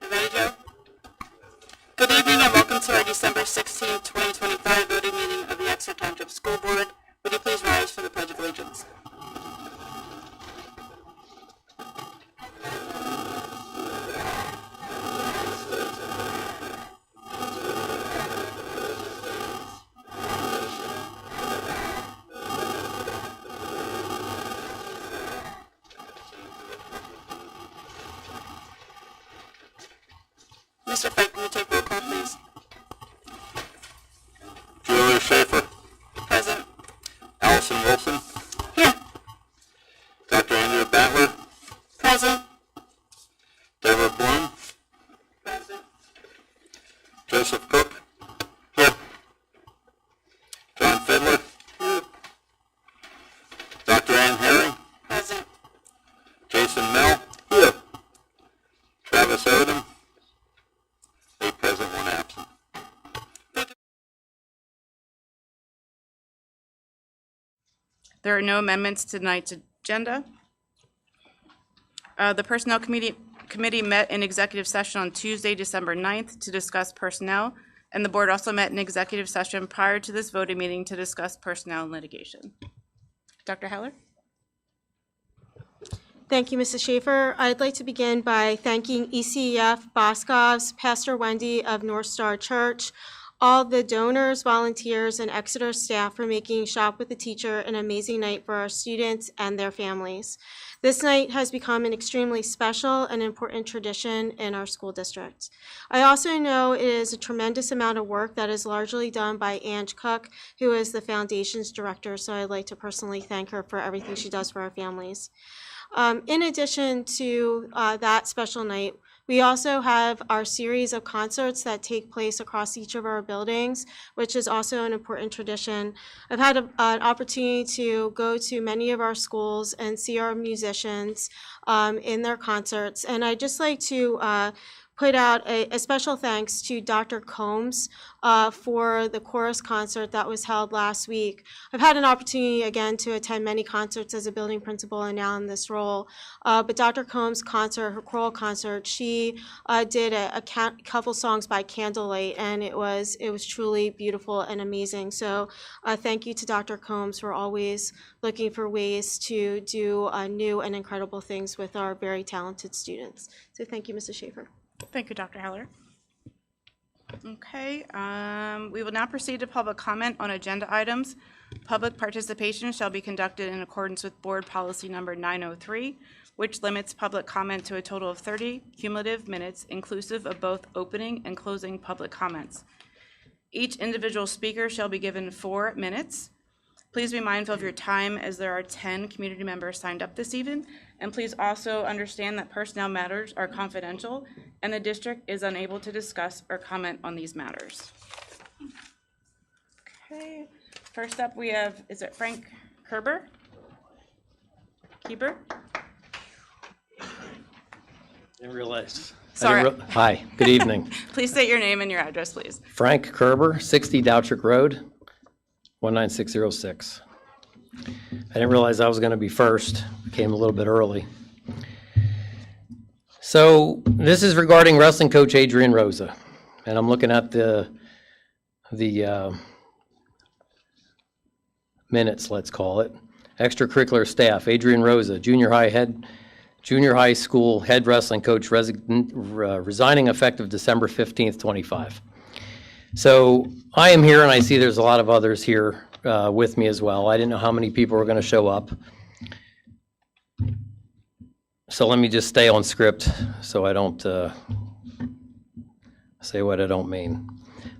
You ready, Joe? Good evening and welcome to our December 16, 2025 voting meeting of the Exeter Township School Board. Would you please rise for the Pledge of Allegiance? Mr. Frank, can you take roll call, please? Julia Schaefer. Present. Allison Wilson. Here. Dr. Andrea Battler. Present. Deborah Bloom. Present. Joseph Cook. Here. John Fiddler. Here. Dr. Ann Herring. Present. Jason Mell. Here. Travis Odom. 8 present, 1 absent. There are no amendments to tonight's agenda. The Personnel Committee met in executive session on Tuesday, December 9th to discuss personnel, and the board also met in executive session prior to this voting meeting to discuss personnel and litigation. Dr. Heller? Thank you, Mrs. Schaefer. I'd like to begin by thanking ECEF, Boscov's, Pastor Wendy of North Star Church, all the donors, volunteers, and Exeter staff for making Shop with the Teacher an amazing night for our students and their families. This night has become an extremely special and important tradition in our school district. I also know it is a tremendous amount of work that is largely done by Ange Cook, who is the foundation's director, so I'd like to personally thank her for everything she does for our families. In addition to that special night, we also have our series of concerts that take place across each of our buildings, which is also an important tradition. I've had an opportunity to go to many of our schools and see our musicians in their concerts, and I'd just like to put out a special thanks to Dr. Combs for the chorus concert that was held last week. I've had an opportunity again to attend many concerts as a building principal and now in this role, but Dr. Combs' concert, her choral concert, she did a couple songs by candlelight, and it was truly beautiful and amazing. So thank you to Dr. Combs for always looking for ways to do new and incredible things with our very talented students. So thank you, Mrs. Schaefer. Thank you, Dr. Heller. Okay, we will now proceed to public comment on agenda items. Public participation shall be conducted in accordance with Board Policy Number 903, which limits public comment to a total of 30 cumulative minutes, inclusive of both opening and closing public comments. Each individual speaker shall be given 4 minutes. Please be mindful of your time, as there are 10 community members signed up this evening. And please also understand that personnel matters are confidential, and the district is unable to discuss or comment on these matters. Okay, first up we have, is it Frank Kerber? Keeper? Didn't realize. Sorry. Hi, good evening. Please state your name and your address, please. Frank Kerber, 60 Doutrick Road, 19606. I didn't realize I was going to be first. Came a little bit early. So this is regarding wrestling coach Adrian Rosa, and I'm looking at the minutes, let's call it. Extracurricular staff: Adrian Rosa, junior high school head wrestling coach, resigning effective December 15th, 25. So I am here, and I see there's a lot of others here with me as well. I didn't know how many people were going to show up. So let me just stay on script so I don't say what I don't mean.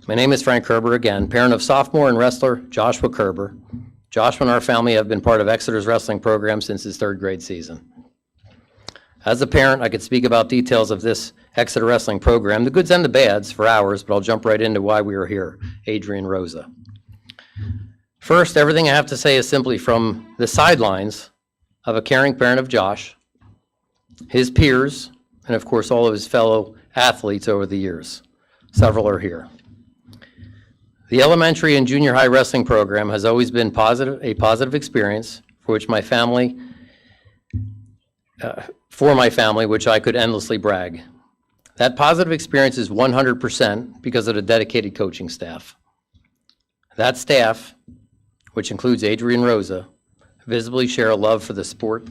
My name is Frank Kerber again, parent of sophomore and wrestler Joshua Kerber. Joshua and our family have been part of Exeter's wrestling program since his 3rd grade season. As a parent, I could speak about details of this Exeter wrestling program, the goods and the bads, for hours, but I'll jump right into why we are here. Adrian Rosa. First, everything I have to say is simply from the sidelines of a caring parent of Josh, his peers, and of course all of his fellow athletes over the years. Several are here. The elementary and junior high wrestling program has always been a positive experience for which my family, which I could endlessly brag. That positive experience is 100% because of the dedicated coaching staff. That staff, which includes Adrian Rosa, visibly share a love for the sport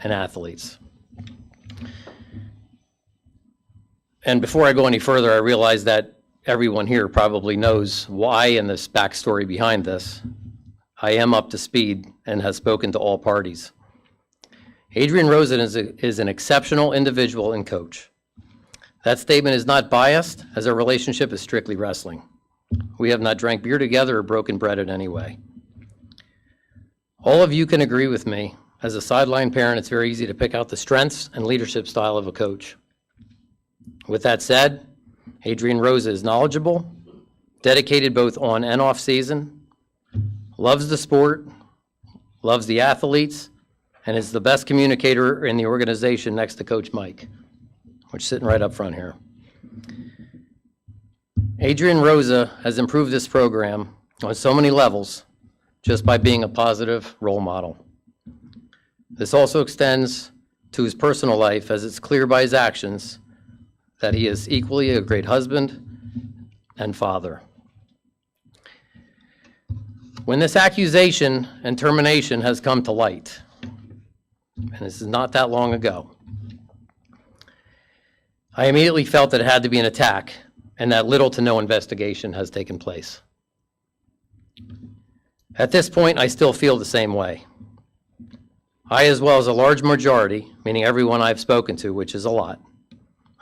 and athletes. And before I go any further, I realize that everyone here probably knows why and this backstory behind this. I am up to speed and have spoken to all parties. Adrian Rosen is an exceptional individual and coach. That statement is not biased, as our relationship is strictly wrestling. We have not drank beer together or broken bread in any way. All of you can agree with me. As a sideline parent, it's very easy to pick out the strengths and leadership style of a coach. With that said, Adrian Rosa is knowledgeable, dedicated both on and off season, loves the sport, loves the athletes, and is the best communicator in the organization next to Coach Mike, which is sitting right up front here. Adrian Rosa has improved this program on so many levels just by being a positive role model. This also extends to his personal life, as it's clear by his actions that he is equally a great husband and father. When this accusation and termination has come to light, and this is not that long ago, I immediately felt that it had to be an attack and that little to no investigation has taken place. At this point, I still feel the same way. I, as well as a large majority, meaning everyone I've spoken to, which is a lot,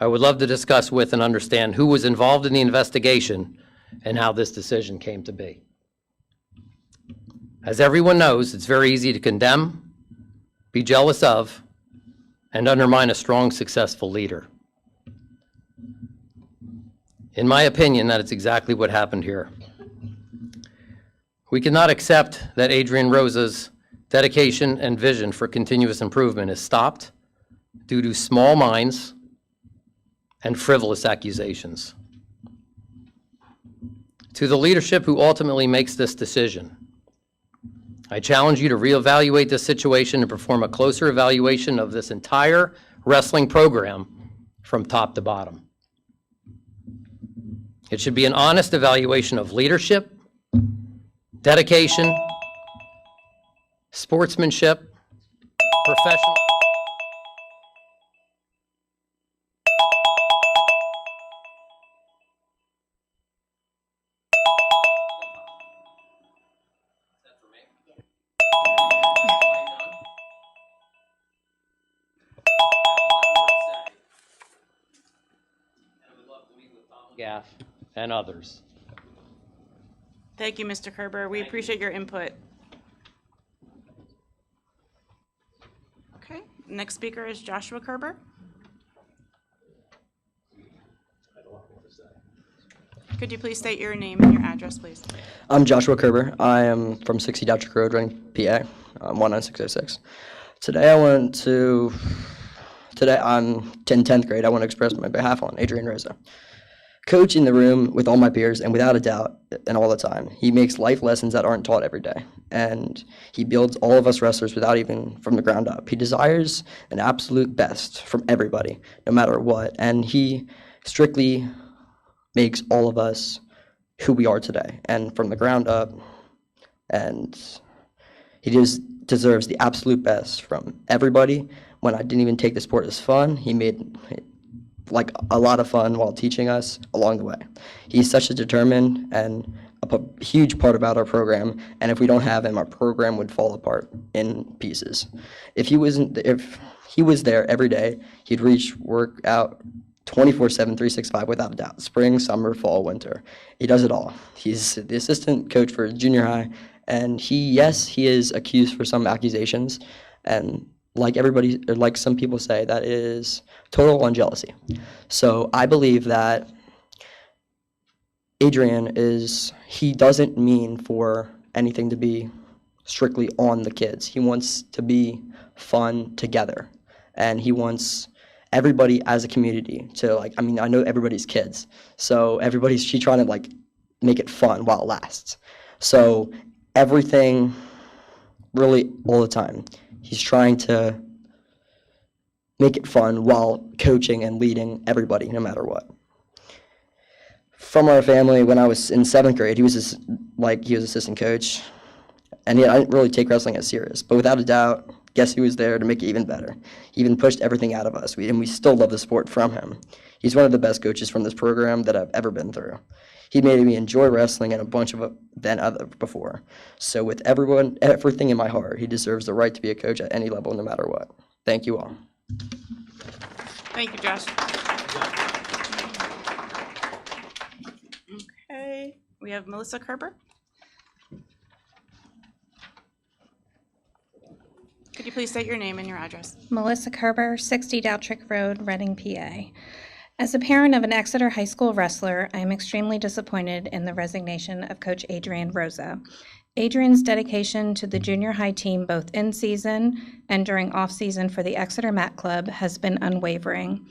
I would love to discuss with and understand who was involved in the investigation and how this decision came to be. As everyone knows, it's very easy to condemn, be jealous of, and undermine a strong, successful leader. In my opinion, that is exactly what happened here. We cannot accept that Adrian Rosa's dedication and vision for continuous improvement is stopped due to small minds and frivolous accusations. To the leadership who ultimately makes this decision, I challenge you to reevaluate this situation and perform a closer evaluation of this entire wrestling program from top to bottom. It should be an honest evaluation of leadership, dedication, sportsmanship, professional. Gaff and others. Thank you, Mr. Kerber. We appreciate your input. Okay, next speaker is Joshua Kerber. Could you please state your name and your address, please? I'm Joshua Kerber. I am from 60 Dowtrick Road, Reading, PA, 19606. Today I'm in 10th grade. I want to express my behalf on Adrian Rosa. Coach in the room with all my peers, and without a doubt, and all the time. He makes life lessons that aren't taught every day. And he builds all of us wrestlers without even from the ground up. He desires an absolute best from everybody, no matter what. And he strictly makes all of us who we are today, and from the ground up. And he just deserves the absolute best from everybody. When I didn't even take the sport as fun, he made like a lot of fun while teaching us along the way. He's such a determined and a huge part about our program, and if we don't have him, our program would fall apart in pieces. If he was there every day, he'd reach work out 24/7, 365 without a doubt. Spring, summer, fall, winter. He does it all. He's the assistant coach for junior high, and he is accused for some accusations, and like some people say, that is total on jealousy. So I believe that Adrian he doesn't mean for anything to be strictly on the kids. He wants to be fun together, and he wants everybody as a community to I know everybody's kids, so she's trying to make it fun while it lasts. So everything, really all the time, he's trying to make it fun while coaching and leading everybody, no matter what. From our family, when I was in 7th grade, he was assistant coach, and I didn't really take wrestling as serious. But without a doubt, guess who was there to make it even better? He even pushed everything out of us, and we still love the sport from him. He's one of the best coaches from this program that I've ever been through. He made me enjoy wrestling and a bunch of than other before. So with everything in my heart, he deserves the right to be a coach at any level, no matter what. Thank you all. Thank you, Josh. Okay, we have Melissa Kerber. Could you please state your name and your address? Melissa Kerber, 60 Doutrick Road, Reading, PA. As a parent of an Exeter High School wrestler, I am extremely disappointed in the resignation of Coach Adrian Rosa. Adrian's dedication to the junior high team both in season and during off-season for the Exeter Mat Club has been unwavering.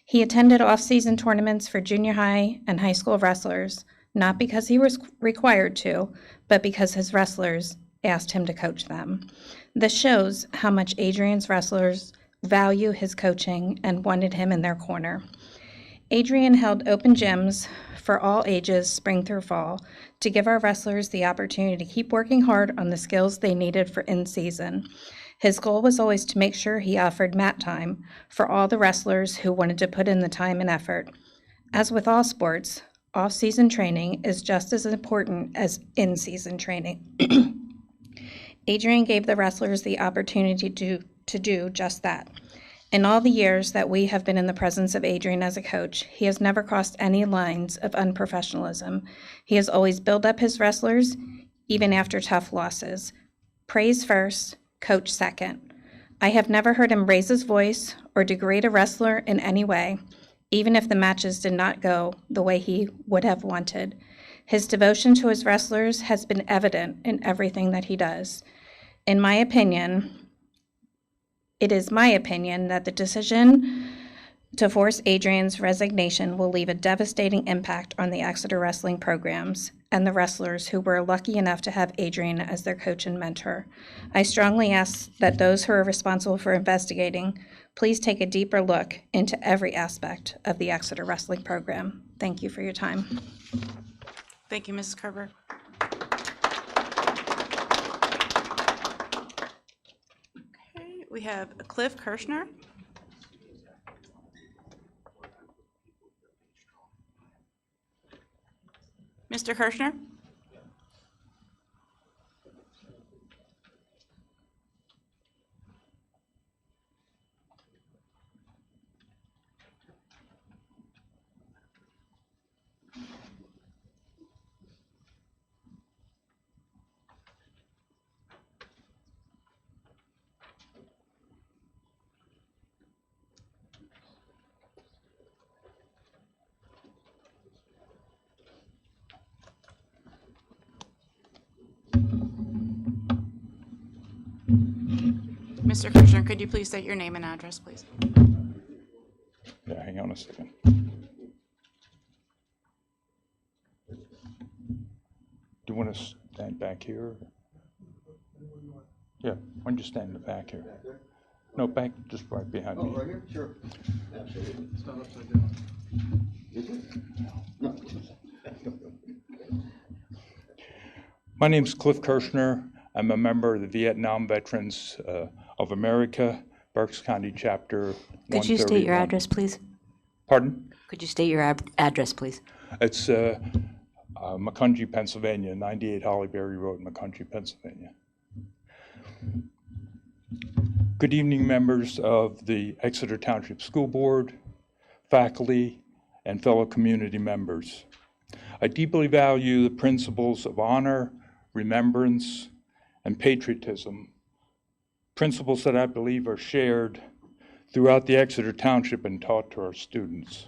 He attended off-season tournaments for junior high and high school wrestlers, not because he was required to, but because his wrestlers asked him to coach them. This shows how much Adrian's wrestlers value his coaching and wanted him in their corner. Adrian held open gyms for all ages, spring through fall, to give our wrestlers the opportunity to keep working hard on the skills they needed for in-season. His goal was always to make sure he offered mat time for all the wrestlers who wanted to put in the time and effort. As with all sports, off-season training is just as important as in-season training. Adrian gave the wrestlers the opportunity to do just that. In all the years that we have been in the presence of Adrian as a coach, he has never crossed any lines of unprofessionalism. He has always built up his wrestlers, even after tough losses. Praise first, coach second. I have never heard him raise his voice or degrade a wrestler in any way, even if the matches did not go the way he would have wanted. His devotion to his wrestlers has been evident in everything that he does. In my opinion, it is my opinion that the decision to force Adrian's resignation will leave a devastating impact on the Exeter wrestling programs and the wrestlers who were lucky enough to have Adrian as their coach and mentor. I strongly ask that those who are responsible for investigating please take a deeper look into every aspect of the Exeter wrestling program. Thank you for your time. Thank you, Mrs. Kerber. Okay, we have Cliff Kirschner. Mr. Kirschner? Mr. Kirschner, could you please state your name and address, please? Yeah, hang on a second. Do you want to stand back here? Yeah, why don't you stand in the back here? No, back, just right behind me. Right here? Sure. Absolutely. Stand upside down. My name's Cliff Kirschner. I'm a member of the Vietnam Veterans of America, Berks County Chapter 131. Could you state your address, please? Pardon? Could you state your address, please? It's Macungie, Pennsylvania, 98 Hollyberry Road, Macungie, Pennsylvania. Good evening, members of the Exeter Township School Board, faculty, and fellow community members. I deeply value the principles of honor, remembrance, and patriotism, principles that I believe are shared throughout the Exeter Township and taught to our students.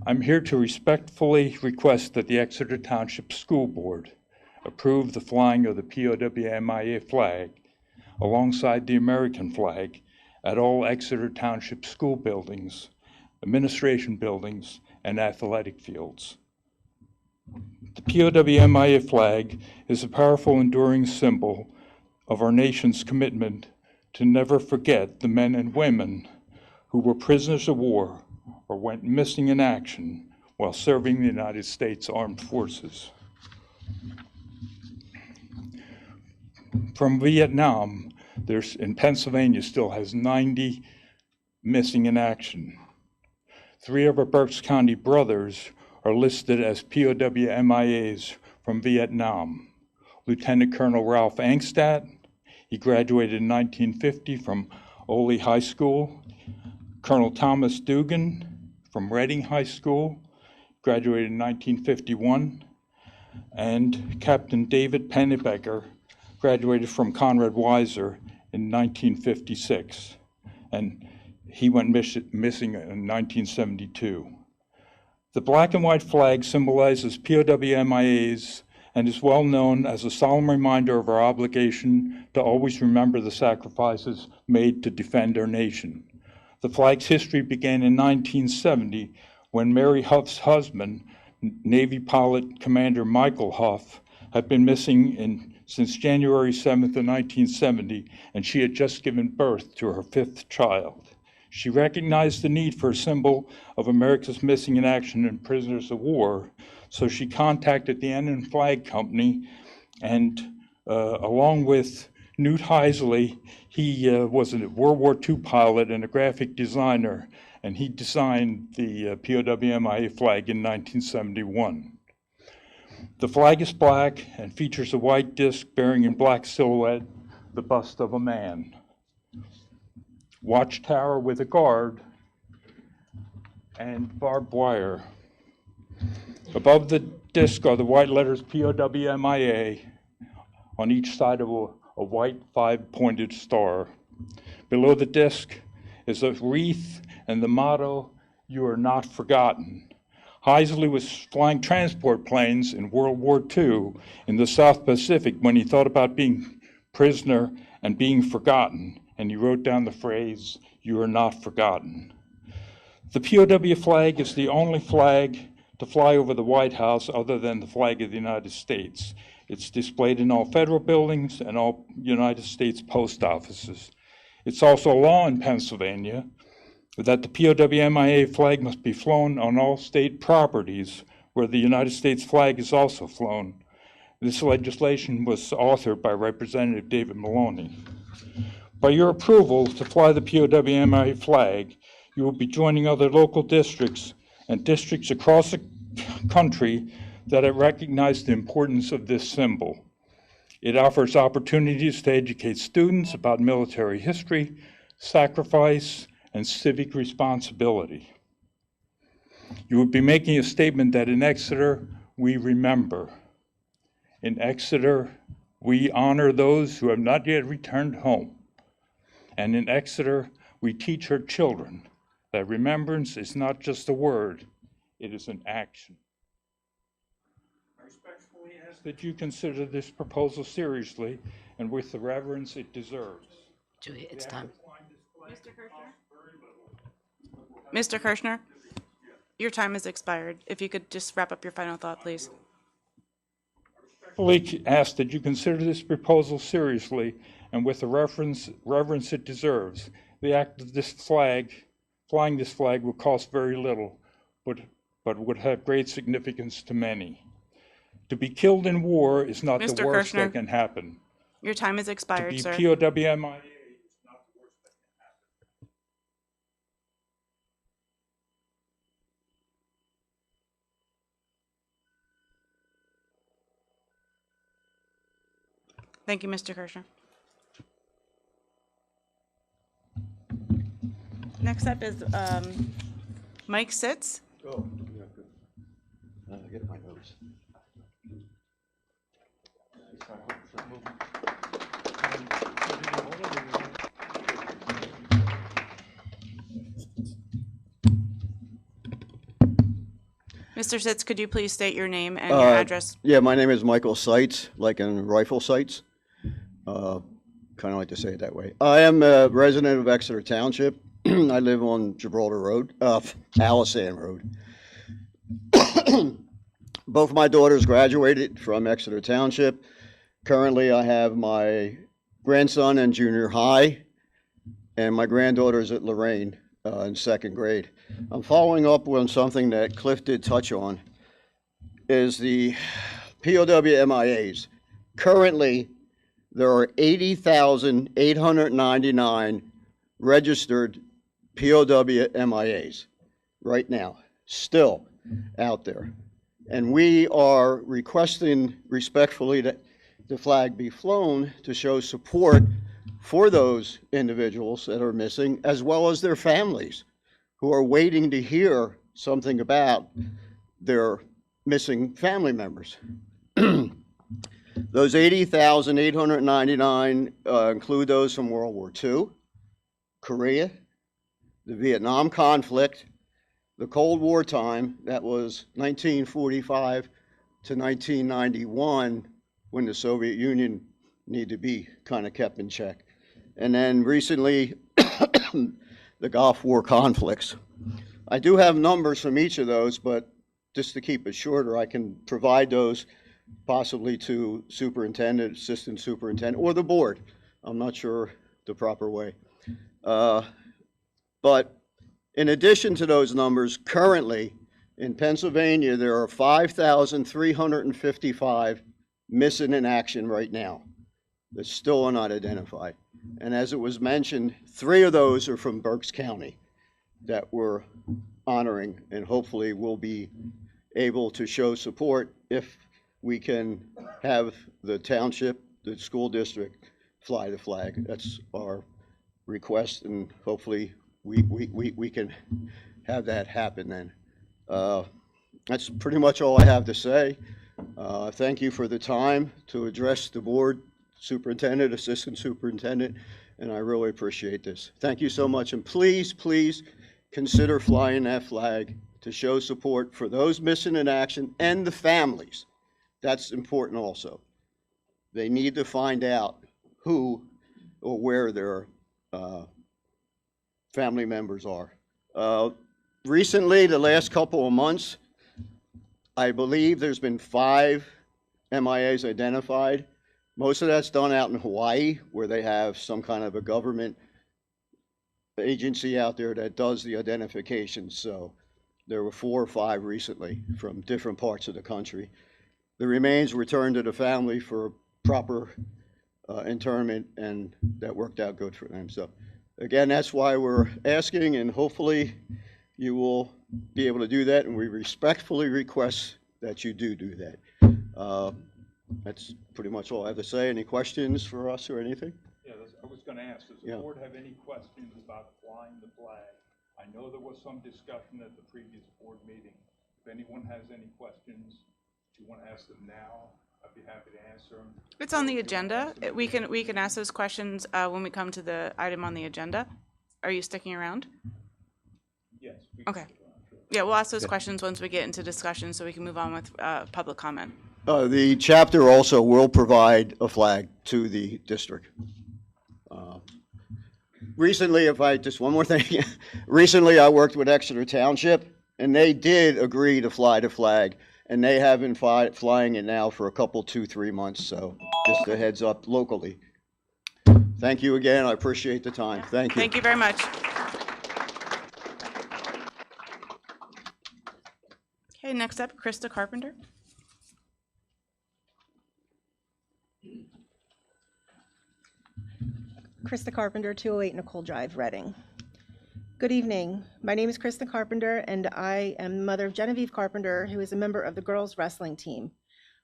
I'm here to respectfully request that the Exeter Township School Board approve the flying of the POW/MIA flag alongside the American flag at all Exeter Township school buildings, administration buildings, and athletic fields. The POW/MIA flag is a powerful, enduring symbol of our nation's commitment to never forget the men and women who were prisoners of war or went missing in action while serving the United States Armed Forces. From Vietnam, in Pennsylvania still has 90 missing in action. 3 of our Berks County brothers are listed as POW MIAs from Vietnam. Lieutenant Colonel Ralph Angstadt, he graduated in 1950 from Ole High School. Colonel Thomas Dugan from Reading High School, graduated in 1951. And Captain David Pennebecker graduated from Conrad Weiser in 1956. And he went missing in 1972. The black and white flag symbolizes POW MIAs and is well known as a solemn reminder of our obligation to always remember the sacrifices made to defend our nation. The flag's history began in 1970 when Mary Huff's husband, Navy pilot Commander Michael Huff, had been missing since January 7th of 1970, and she had just given birth to her 5th child. She recognized the need for a symbol of America's missing in action and prisoners of war, so she contacted the Ensign Flag Company, and along with Newt Heisley, he was a World War II pilot and a graphic designer, and he designed the POW MIA flag in 1971. The flag is black and features a white disc bearing in black silhouette the bust of a man. Watchtower with a guard and barbed wire. Above the disc are the white letters POW MIA on each side of a white 5-pointed star. Below the disc is a wreath and the motto, "You are not forgotten." Heisley was flying transport planes in World War II in the South Pacific when he thought about being prisoner and being forgotten, and he wrote down the phrase, "You are not forgotten." The POW flag is the only flag to fly over the White House other than the flag of the United States. It's displayed in all federal buildings and all United States post offices. It's also a law in Pennsylvania that the POW MIA flag must be flown on all state properties where the United States flag is also flown. This legislation was authored by Representative David Maloney. By your approval to fly the POW MIA flag, you will be joining other local districts and districts across the country that have recognized the importance of this symbol. It offers opportunities to educate students about military history, sacrifice, and civic responsibility. You will be making a statement that in Exeter, we remember. In Exeter, we honor those who have not yet returned home. And in Exeter, we teach our children that remembrance is not just a word, it is an action. I respectfully ask that you consider this proposal seriously and with the reverence it deserves. Julia, it's time. Mr. Kirshner, your time has expired. If you could just wrap up your final thought, please. Respectfully ask that you consider this proposal seriously and with the reverence it deserves. The act of this flag, flying this flag, will cost very little, but would have great significance to many. To be killed in war is not Mr. the worst Kirshner, that can happen. Your time has To expired, be sir. POW MIA is not the worst that can happen. Thank you, Mr. Kirshner. Next up is Mike Sitz. Oh, yeah, good. Get my notes. Mr. Sitz, could you please state your name and your address? Yeah, my name is Michael Seitz, like in rifle sights. Kind of like to say it that way. I am a resident of Exeter Township. I live on Gibraltar Road, Alisand Road. Both of my daughters graduated from Exeter Township. Currently, I have my grandson in junior high and my granddaughter's at Lorraine in 2nd grade. I'm following up on something that Cliff did touch on, is the POW MIAs. Currently, there are 80,899 registered POW MIAs right now, still out there. And we are requesting respectfully that the flag be flown to show support for those individuals that are missing, as well as their families who are waiting to hear something about their missing family members. Those 80,899 include those from World War II, Korea, the Vietnam conflict, the Cold War time, that was 1945 to 1991, when the Soviet Union needed to be kind of kept in check. And then recently, the Gulf War conflicts. I do have numbers from each of those, but just to keep it shorter, I can provide those possibly to superintendent, assistant superintendent, or the board. I'm not sure the proper way. But in addition to those numbers, currently in Pennsylvania, there are 5,355 missing in action right now that still are not identified. And as it was mentioned, 3 of those are from Berks County that we're honoring, and hopefully will be able to show support if we can have the township, the school district, fly the flag. That's our request, and hopefully we can have that happen then. That's pretty much all I have to say. Thank you for the time to address the board, superintendent, assistant superintendent, and I really appreciate this. Thank you so much, and please, please consider flying that flag to show support for those missing in action and the families. That's important also. They need to find out who or where their family members are. Recently, the last couple of months, I believe there's been 5 MIAs identified. Most of that's done out in Hawaii, where they have some kind of a government agency out there that does the identification. So there were 4 or 5 recently from different parts of the country. The remains returned to the family for proper interment, and that worked out good for them. So again, that's why we're asking, and hopefully you will be able to do that, and we respectfully request that you do that. That's pretty much all I have to say. Any questions for us or anything? Yeah, I was going to ask, does the board have any questions about flying the flag? I know there was some discussion at the previous board meeting. If anyone has any questions, if you want to ask them now, I'd be happy to answer them. It's on the agenda. We can ask those questions when we come to the item on the agenda. Are you sticking around? Yes. Okay. Yeah, we'll ask those questions once we get into discussion, so we can move on with public comment. The chapter also will provide a flag to the district. Recently, one more thing. Recently, I worked with Exeter Township, and they did agree to fly the flag, and they have been flying it now for a couple, 2-3 months, so just a heads up locally. Thank you again. I appreciate the time. Thank you. Thank you very much. Okay, next up, Krista Carpenter. Krista Carpenter, 208 Nicole Drive, Reading. Good evening. My name is Krista Carpenter, and I am the mother of Genevieve Carpenter, who is a member of the girls wrestling team.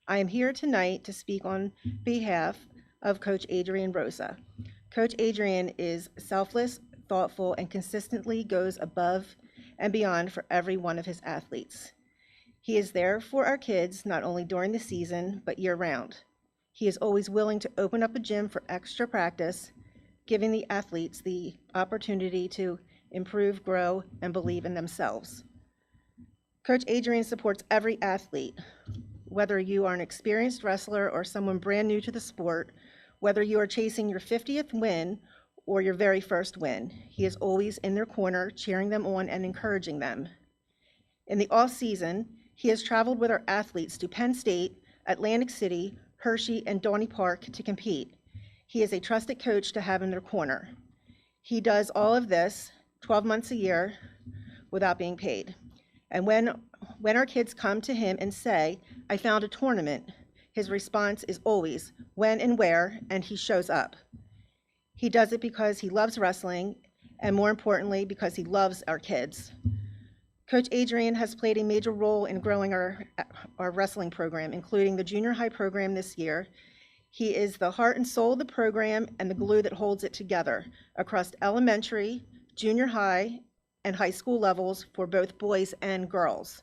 I am here tonight to speak on behalf of Coach Adrian Rosa. Coach Adrian is selfless, thoughtful, and consistently goes above and beyond for every one of his athletes. He is there for our kids, not only during the season, but year-round. He is always willing to open up a gym for extra practice, giving the athletes the opportunity to improve, grow, and believe in themselves. Coach Adrian supports every athlete, whether you are an experienced wrestler or someone brand new to the sport, whether you are chasing your 50th win or your very first win. He is always in their corner, cheering them on and encouraging them. In the off-season, he has traveled with our athletes to Penn State, Atlantic City, Hershey, and Donny Park to compete. He is a trusted coach to have in their corner. He does all of this 12 months a year without being paid. And when our kids come to him and say, I found a tournament, his response is always, when and where, and he shows up. He does it because he loves wrestling, and more importantly, because he loves our kids. Coach Adrian has played a major role in growing our wrestling program, including the junior high program this year. He is the heart and soul of the program and the glue that holds it together across elementary, junior high, and high school levels for both boys and girls.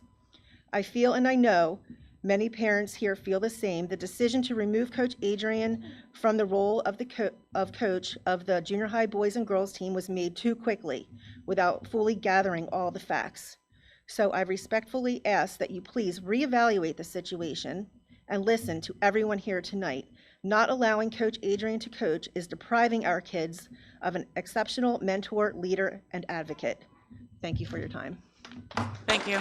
I feel and I know many parents here feel the same. The decision to remove Coach Adrian from the role of coach of the junior high boys and girls team was made too quickly without fully gathering all the facts. So I respectfully ask that you please reevaluate the situation and listen to everyone here tonight. Not allowing Coach Adrian to coach is depriving our kids of an exceptional mentor, leader, and advocate. Thank you for your time. Thank you.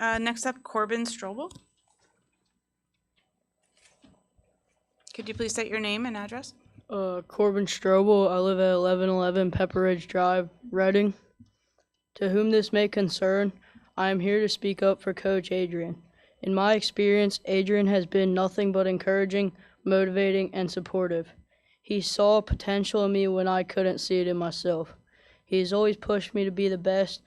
Next up, Corbin Strobel. Could you please state your name and address? Corbin Strobel. I live at 1111 Pepper Ridge Drive, Reading. To whom this may concern, I am here to speak up for Coach Adrian. In my experience, Adrian has been nothing but encouraging, motivating, and supportive. He saw potential in me when I couldn't see it in myself. He has always pushed me to be the best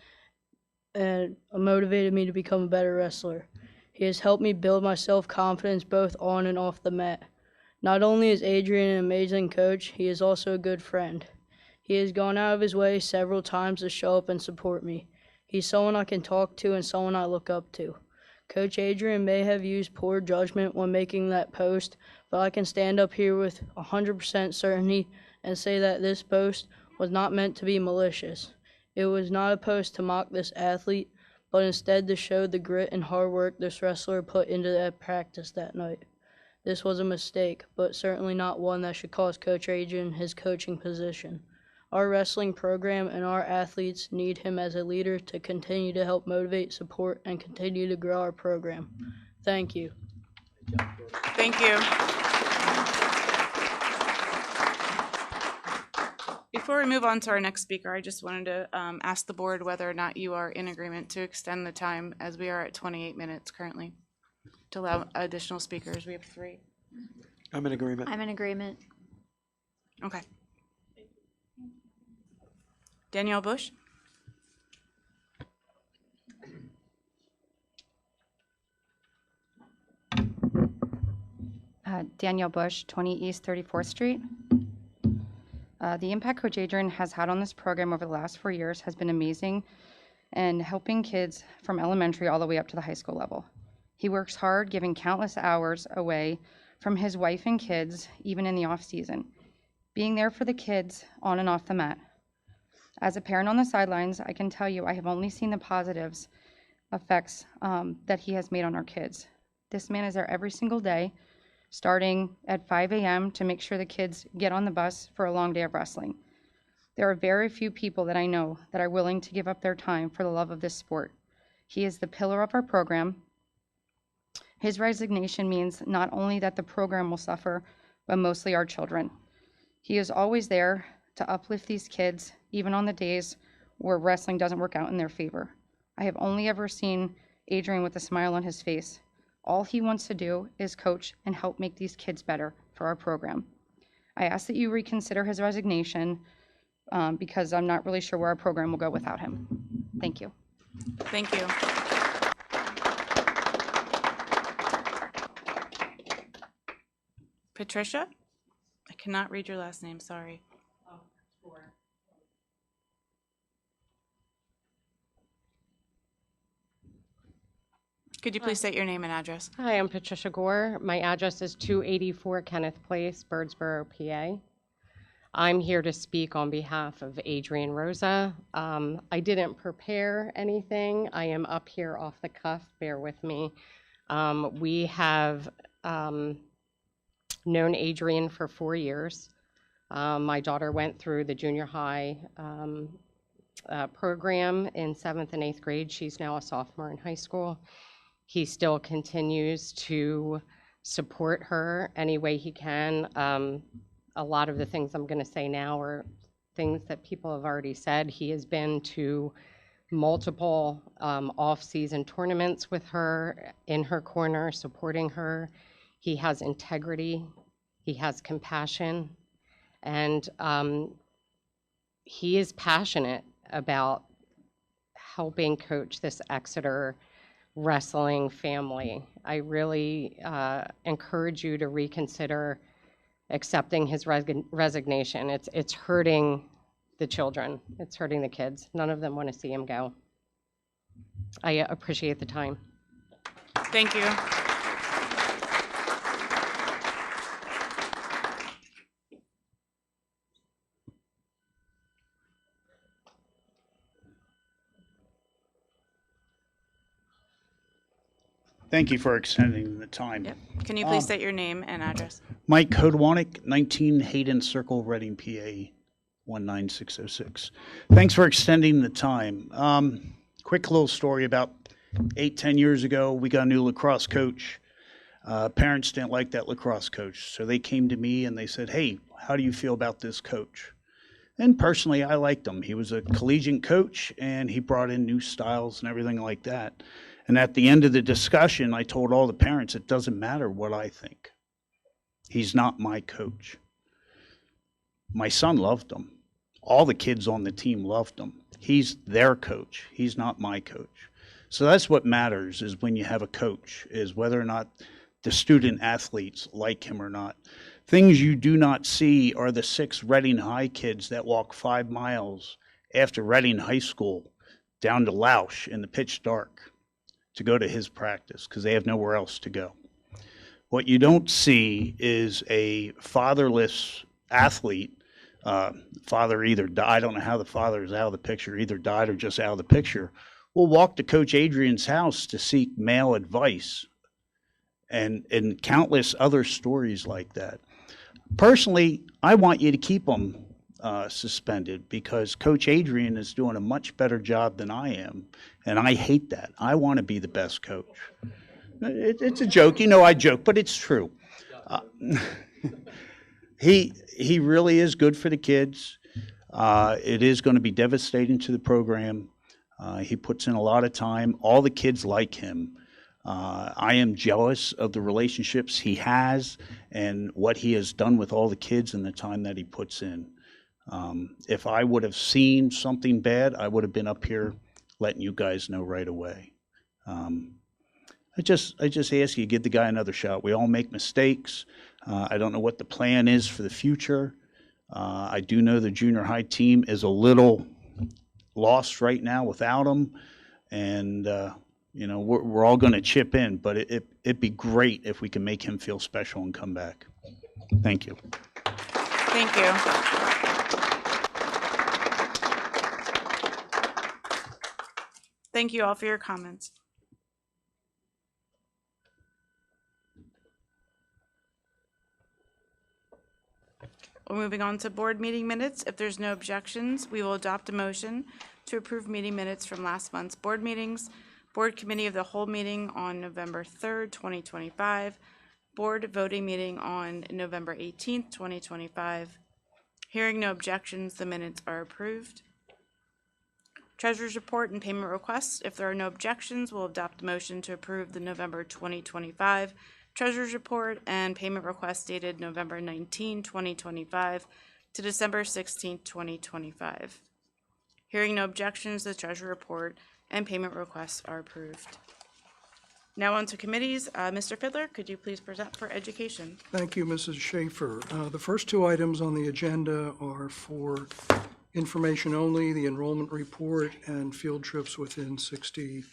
and motivated me to become a better wrestler. He has helped me build my self-confidence both on and off the mat. Not only is Adrian an amazing coach, he is also a good friend. He has gone out of his way several times to show up and support me. He's someone I can talk to and someone I look up to. Coach Adrian may have used poor judgment when making that post, but I can stand up here with 100% certainty and say that this post was not meant to be malicious. It was not a post to mock this athlete, but instead to show the grit and hard work this wrestler put into that practice that night. This was a mistake, but certainly not one that should cost Coach Adrian his coaching position. Our wrestling program and our athletes need him as a leader to continue to help motivate, support, and continue to grow our program. Thank you. Thank you. Before we move on to our next speaker, I just wanted to ask the board whether or not you are in agreement to extend the time, as we are at 28 minutes currently, to allow additional speakers. We have 3. I'm in agreement. I'm in agreement. Okay. Danielle Bush. Danielle Bush, 20 East 34th Street. The impact Coach Adrian has had on this program over the last 4 years has been amazing and helping kids from elementary all the way up to the high school level. He works hard, giving countless hours away from his wife and kids, even in the off season, being there for the kids on and off the mat. As a parent on the sidelines, I can tell you I have only seen the positives effects that he has made on our kids. This man is there every single day, starting at 5 a.m. to make sure the kids get on the bus for a long day of wrestling. There are very few people that I know that are willing to give up their time for the love of this sport. He is the pillar of our program. His resignation means not only that the program will suffer, but mostly our children. He is always there to uplift these kids, even on the days where wrestling doesn't work out in their favor. I have only ever seen Adrian with a smile on his face. All he wants to do is coach and help make these kids better for our program. I ask that you reconsider his resignation because I'm not really sure where our program will go without him. Thank you. Thank you. Patricia? I cannot read your last name, sorry. Could you please state your name and address? Hi, I'm Patricia Gore. My address is 284 Kenneth Place, Birdsboro, PA. I'm here to speak on behalf of Adrian Rosa. I didn't prepare anything. I am up here off the cuff. Bear with me. We have known Adrian for 4 years. My daughter went through the junior high program in 7th and 8th grade. She's now a sophomore in high school. He still continues to support her any way he can. A lot of the things I'm going to say now are things that people have already said. He has been to multiple off-season tournaments with her, in her corner, supporting her. He has integrity. He has compassion. And he is passionate about helping coach this Exeter wrestling family. I really encourage you to reconsider accepting his resignation. It's hurting the children. It's hurting the kids. None of them want to see him go. I appreciate the time. Thank you. Thank you for extending the time. Yep. Can you please state your name and address? Mike Kodwanik, 19 Hayden Circle, Reading, PA, 19606. Thanks for extending the time. Quick little story about 8-10 years ago, we got a new lacrosse coach. Parents didn't like that lacrosse coach, so they came to me and they said, hey, how do you feel about this coach? And personally, I liked him. He was a collegiate coach, and he brought in new styles and everything like that. And at the end of the discussion, I told all the parents, it doesn't matter what I think. He's not my coach. My son loved him. All the kids on the team loved him. He's their coach. He's not my coach. So that's what matters, is when you have a coach, is whether or not the student athletes like him or not. Things you do not see are the 6 Reading High kids that walk 5 miles after Reading High School down to Lausch in the pitch dark to go to his practice because they have nowhere else to go. What you don't see is a fatherless athlete. Father either died, I don't know how the father is out of the picture, either died or just out of the picture, will walk to Coach Adrian's house to seek male advice, and countless other stories like that. Personally, I want you to keep them suspended because Coach Adrian is doing a much better job than I am, and I hate that. I want to be the best coach. It's a joke, I joke, but it's true. He really is good for the kids. It is going to be devastating to the program. He puts in a lot of time. All the kids like him. I am jealous of the relationships he has and what he has done with all the kids and the time that he puts in. If I would have seen something bad, I would have been up here letting you guys know right away. I just ask you, give the guy another shot. We all make mistakes. I don't know what the plan is for the future. I do know the junior high team is a little lost right now without him, and we're all going to chip in. But it'd be great if we can make him feel special and come back. Thank you. Thank you. Thank you all for your comments. We're moving on to board meeting minutes. If there's no objections, we will adopt a motion to approve meeting minutes from last month's board meetings. Board Committee of the Whole meeting on November 3rd, 2025. Board voting meeting on November 18th, 2025. Hearing no objections, the minutes are approved. Treasurer's report and payment requests. If there are no objections, we'll adopt a motion to approve the November 2025 Treasurer's report and payment requests dated November 19, 2025 to December 16, 2025. Hearing no objections, the Treasurer report and payment requests are approved. Now on to committees. Mr. Fiddler, could you please present for education? Thank you, Mrs. Schaefer. The first 2 items on the agenda are for information only, the enrollment report and field trips within 60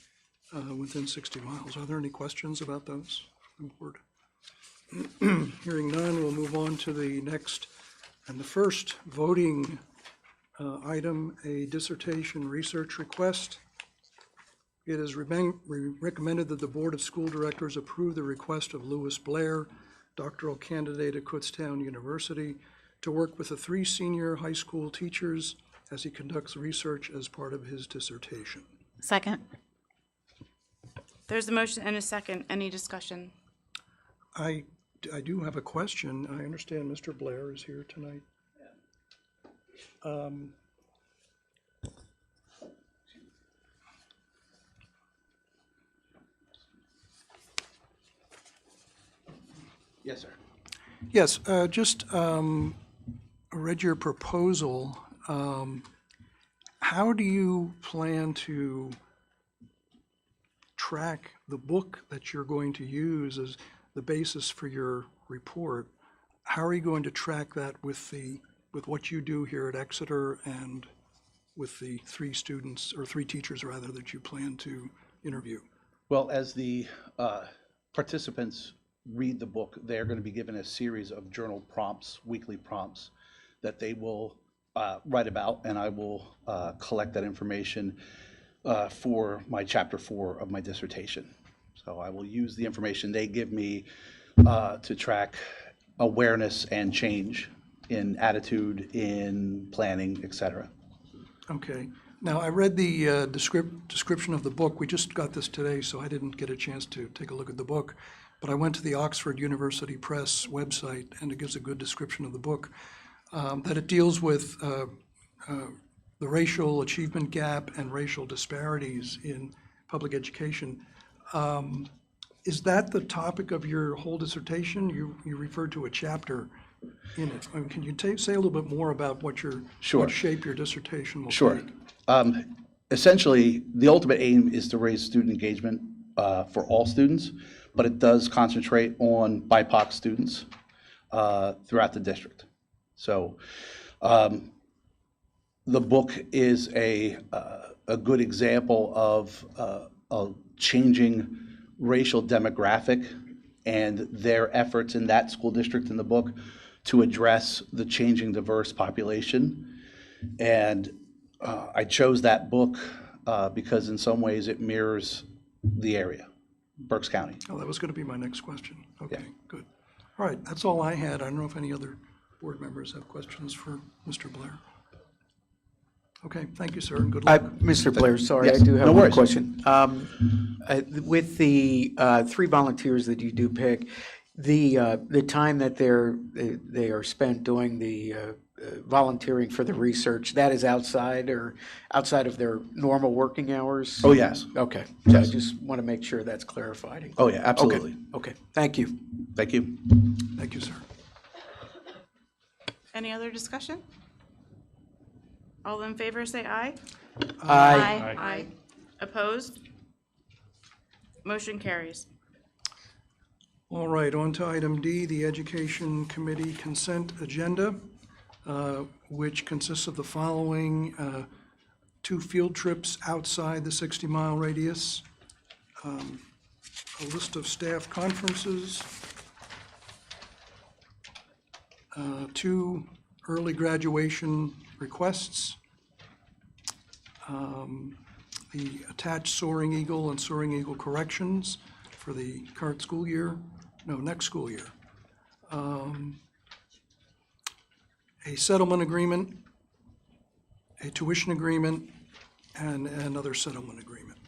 miles. Are there any questions about those from the board? Hearing none, we'll move on to the next and the first voting item, a dissertation research request. It is recommended that the Board of School Directors approve the request of Lewis Blair, doctoral candidate at Kutztown University, to work with the 3 senior high school teachers as he conducts research as part of his dissertation. Second. There's a motion and a second. Any discussion? I do have a question. I understand Mr. Blair is here tonight. Yes, sir. Yes, just read your proposal. How do you plan to track the book that you're going to use as the basis for your report? How are you going to track that with what you do here at Exeter and with the 3 students, or 3 teachers rather, that you plan to interview? Well, as the participants read the book, they're going to be given a series of journal prompts, weekly prompts, that they will write about, and I will collect that information for my chapter 4 of my dissertation. So I will use the information they give me to track awareness and change in attitude, in planning, etc. Okay. Now, I read the description of the book. We just got this today, so I didn't get a chance to take a look at the book. But I went to the Oxford University Press website, and it gives a good description of the book, that it deals with the racial achievement gap and racial disparities in public education. Is that the topic of your whole dissertation? You referred to a chapter in it. I mean, can you say a little bit more about what shape your dissertation will take? Essentially, the ultimate aim is to raise student engagement for all students, but it does concentrate on BIPOC students throughout the district. So the book is a good example of a changing racial demographic and their efforts in that school district in the book to address the changing diverse population. And I chose that book because in some ways it mirrors the area, Berks County. Oh, that was going to be my next question. Okay, good. All right, that's all I had. I don't know if any other board members have questions for Mr. Blair. Okay, thank you, sir, and good luck. Mr. Blair, sorry, Yes, I do have no one worries. question. With the 3 volunteers that you do pick, the time that they are spent doing the volunteering for the research, that is outside of their normal working hours? Oh, yes. Okay, so I just want to make sure that's clarified. Oh, yeah, absolutely. Okay, thank you. Thank you. Thank you, sir. Any other discussion? All in favor, say aye. Aye. Aye. Opposed? Motion carries. All right, on to item D, the Education Committee consent agenda, which consists of the following: 2 field trips outside the 60-mile radius, a list of staff conferences, 2 early graduation requests, the attached Soaring Eagle and Soaring Eagle corrections for the current school year, next school year. A settlement agreement, a tuition agreement, and another settlement agreement.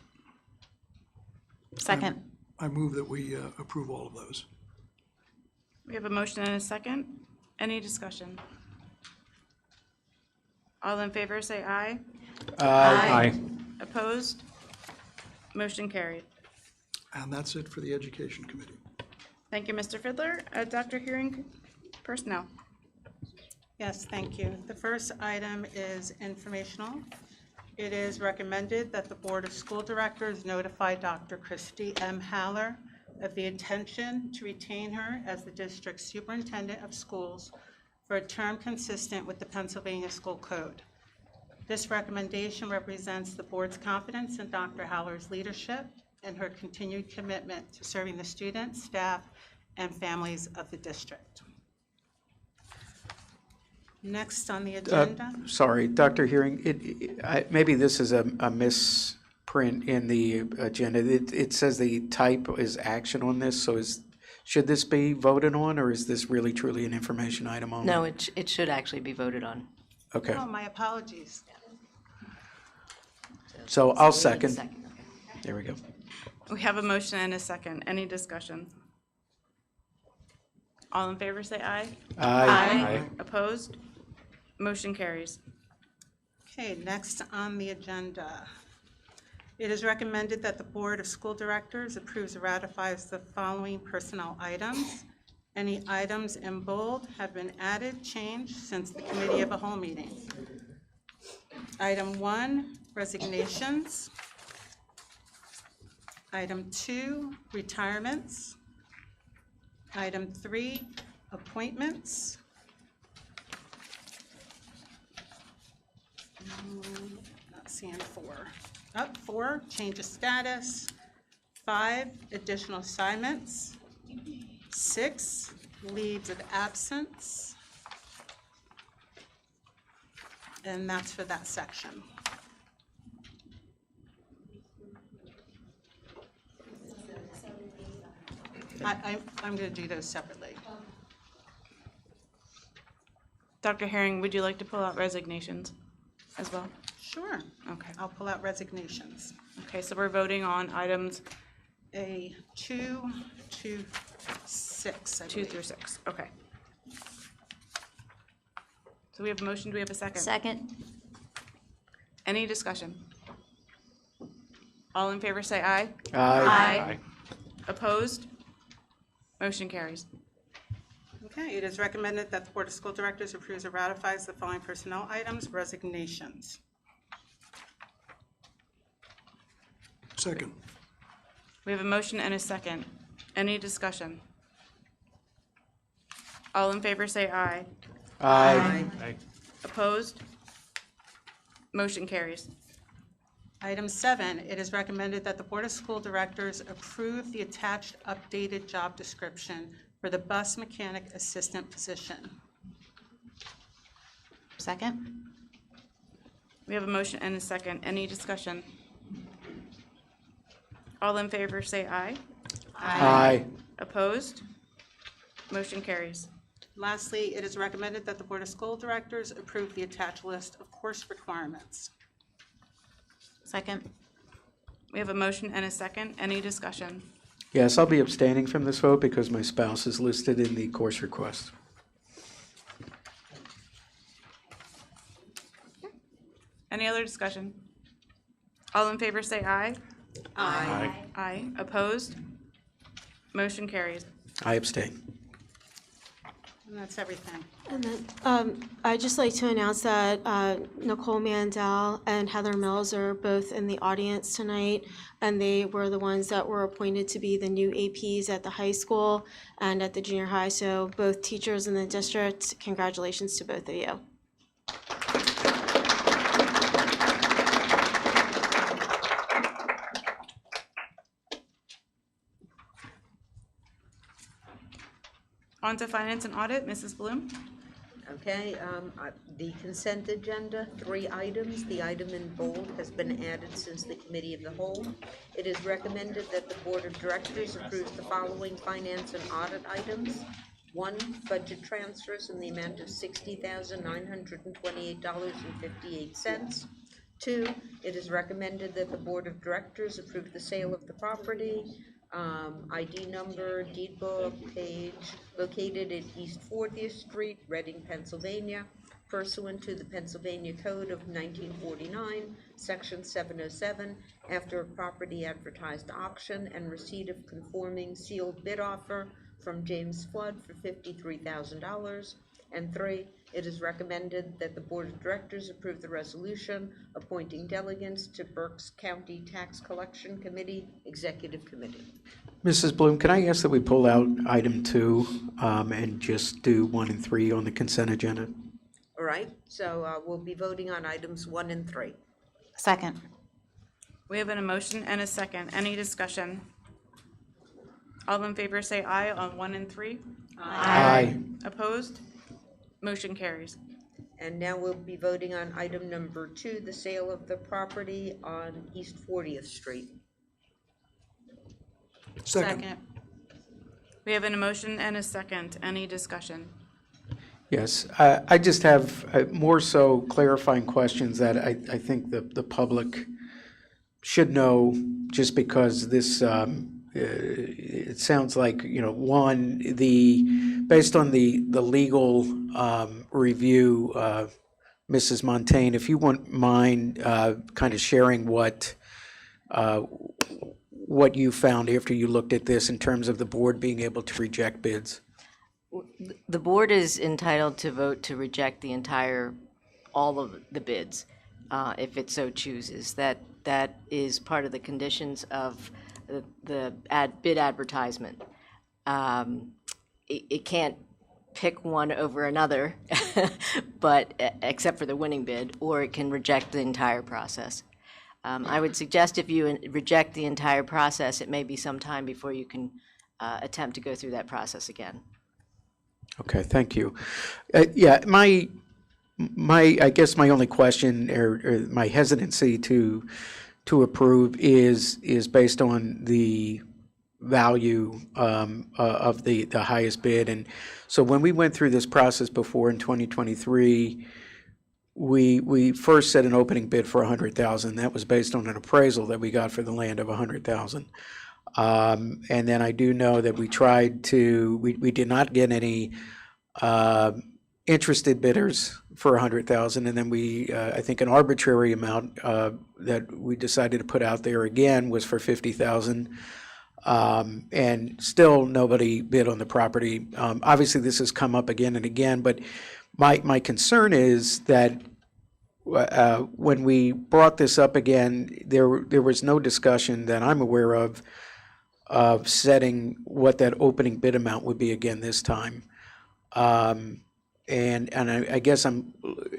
Second. I move that we approve all of those. We have a motion and a second. Any discussion? All in favor, say aye. Aye. Opposed? Motion carried. And that's it for the Education Committee. Thank you, Mr. Fiddler. Dr. Hearing, personnel. Yes, thank you. The first item is informational. It is recommended that the Board of School Directors notify Dr. Christy M. Haller of the intention to retain her as the district's superintendent of schools for a term consistent with the Pennsylvania School Code. This recommendation represents the board's confidence in Dr. Haller's leadership and her continued commitment to serving the students, staff, and families of the district. Next on the agenda. Sorry, Dr. Hearing, maybe this is a misprint in the agenda. It says the type is action on this, so should this be voted on, or is this really truly an information item only? No, it should actually be voted on. Okay, Oh, my apologies. so I'll second. There we go. We have a motion and a second. Any discussion? All in favor, say aye. Aye. Opposed? Motion carries. Okay, next on the agenda. It is recommended that the Board of School Directors approves or ratifies the following personnel items. Any items in bold have been added, changed since the Committee of the Whole meeting. Item 1, resignations. Item 2, retirements. Item 3, appointments. Not seeing 4. Up 4, change of status. 5, additional assignments. 6, leaves of absence. And that's for that section. I'm going to do those separately. Dr. Herring, would you like to pull out resignations as well? Sure. Okay. I'll pull out resignations. Okay, so we're voting on items A 2 to 6, I 2 believe. through 6. Okay. So we have a motion. Do we have a second? Second? Any discussion? All in favor say aye. Aye. Opposed? Motion carries. Okay, it is recommended that the Board of School Directors approves or ratifies the following personnel items, resignations. Second. We have a motion and a second. Any discussion? All in favor say aye. Aye. Opposed? Motion carries. Item 7, it is recommended that the Board of School Directors approve the attached updated job description for the bus mechanic assistant position. Second? We have a motion and a second. Any discussion? All in favor say aye. Aye. Opposed? Motion carries. Lastly, it is recommended that the Board of School Directors approve the attached list of course requirements. Second? We have a motion and a second. Any discussion? Yes, I'll be abstaining from this vote because my spouse is listed in the course request. Any other discussion? All in favor say aye. Aye. Aye. Opposed? Motion carries. I abstain. And that's everything. And then I'd just like to announce that Nicole Mandel and Heather Mills are both in the audience tonight, and they were the ones that were appointed to be the new APs at the high school and at the junior high. So both teachers in the district, congratulations to both of you. On to finance and audit, Mrs. Bloom. Okay, the consent agenda, 3 items. The item in bold has been added since the Committee of the Whole. It is recommended that the Board of Directors approves the following finance and audit items. 1, budget transfers in the amount of $60,928.58. 2, it is recommended that the Board of Directors approve the sale of the property, ID number, deed book, page, located at East 40th Street, Reading, Pennsylvania, pursuant to the Pennsylvania Code of 1949, Section 707, after a property advertised auction and receipt of conforming sealed bid offer from James Flood for $53,000. And 3, it is recommended that the Board of Directors approve the resolution appointing delegates to Berks County Tax Collection Committee, Executive Committee. Mrs. Bloom, can I ask that we pull out item 2 and just do 1 and 3 on the consent agenda? All right, so we'll be voting on items 1 and 3. Second? We have a motion and a second. Any discussion? All in favor say aye on 1 and 3. Aye. Opposed? Motion carries. And now we'll be voting on item number 2, the sale of the property on East 40th Street. Second. We have a motion and a second. Any discussion? Yes, I just have more so clarifying questions that I think the public should know, just because this it sounds like, one, based on the legal review, Mrs. Montaigne, if you wouldn't mind kind of sharing what you found after you looked at this in terms of the board being able to reject bids. The board is entitled to vote to reject all of the bids, if it so chooses. That is part of the conditions of the bid advertisement. It can't pick one over another, but except for the winning bid, or it can reject the entire process. I would suggest if you reject the entire process, it may be some time before you can attempt to go through that process again. Okay, thank you. Yeah, I guess my only question or my hesitancy to approve is based on the value of the highest bid. And so when we went through this process before in 2023, we first set an opening bid for $100,000. That was based on an appraisal that we got for the land of $100,000. And then I do know that we did not get any interested bidders for $100,000, and then I think an arbitrary amount that we decided to put out there again was for $50,000, and still nobody bid on the property. Obviously, this has come up again and again, but my concern is that when we brought this up again, there was no discussion that I'm aware of setting what that opening bid amount would be again this time. And I guess I'm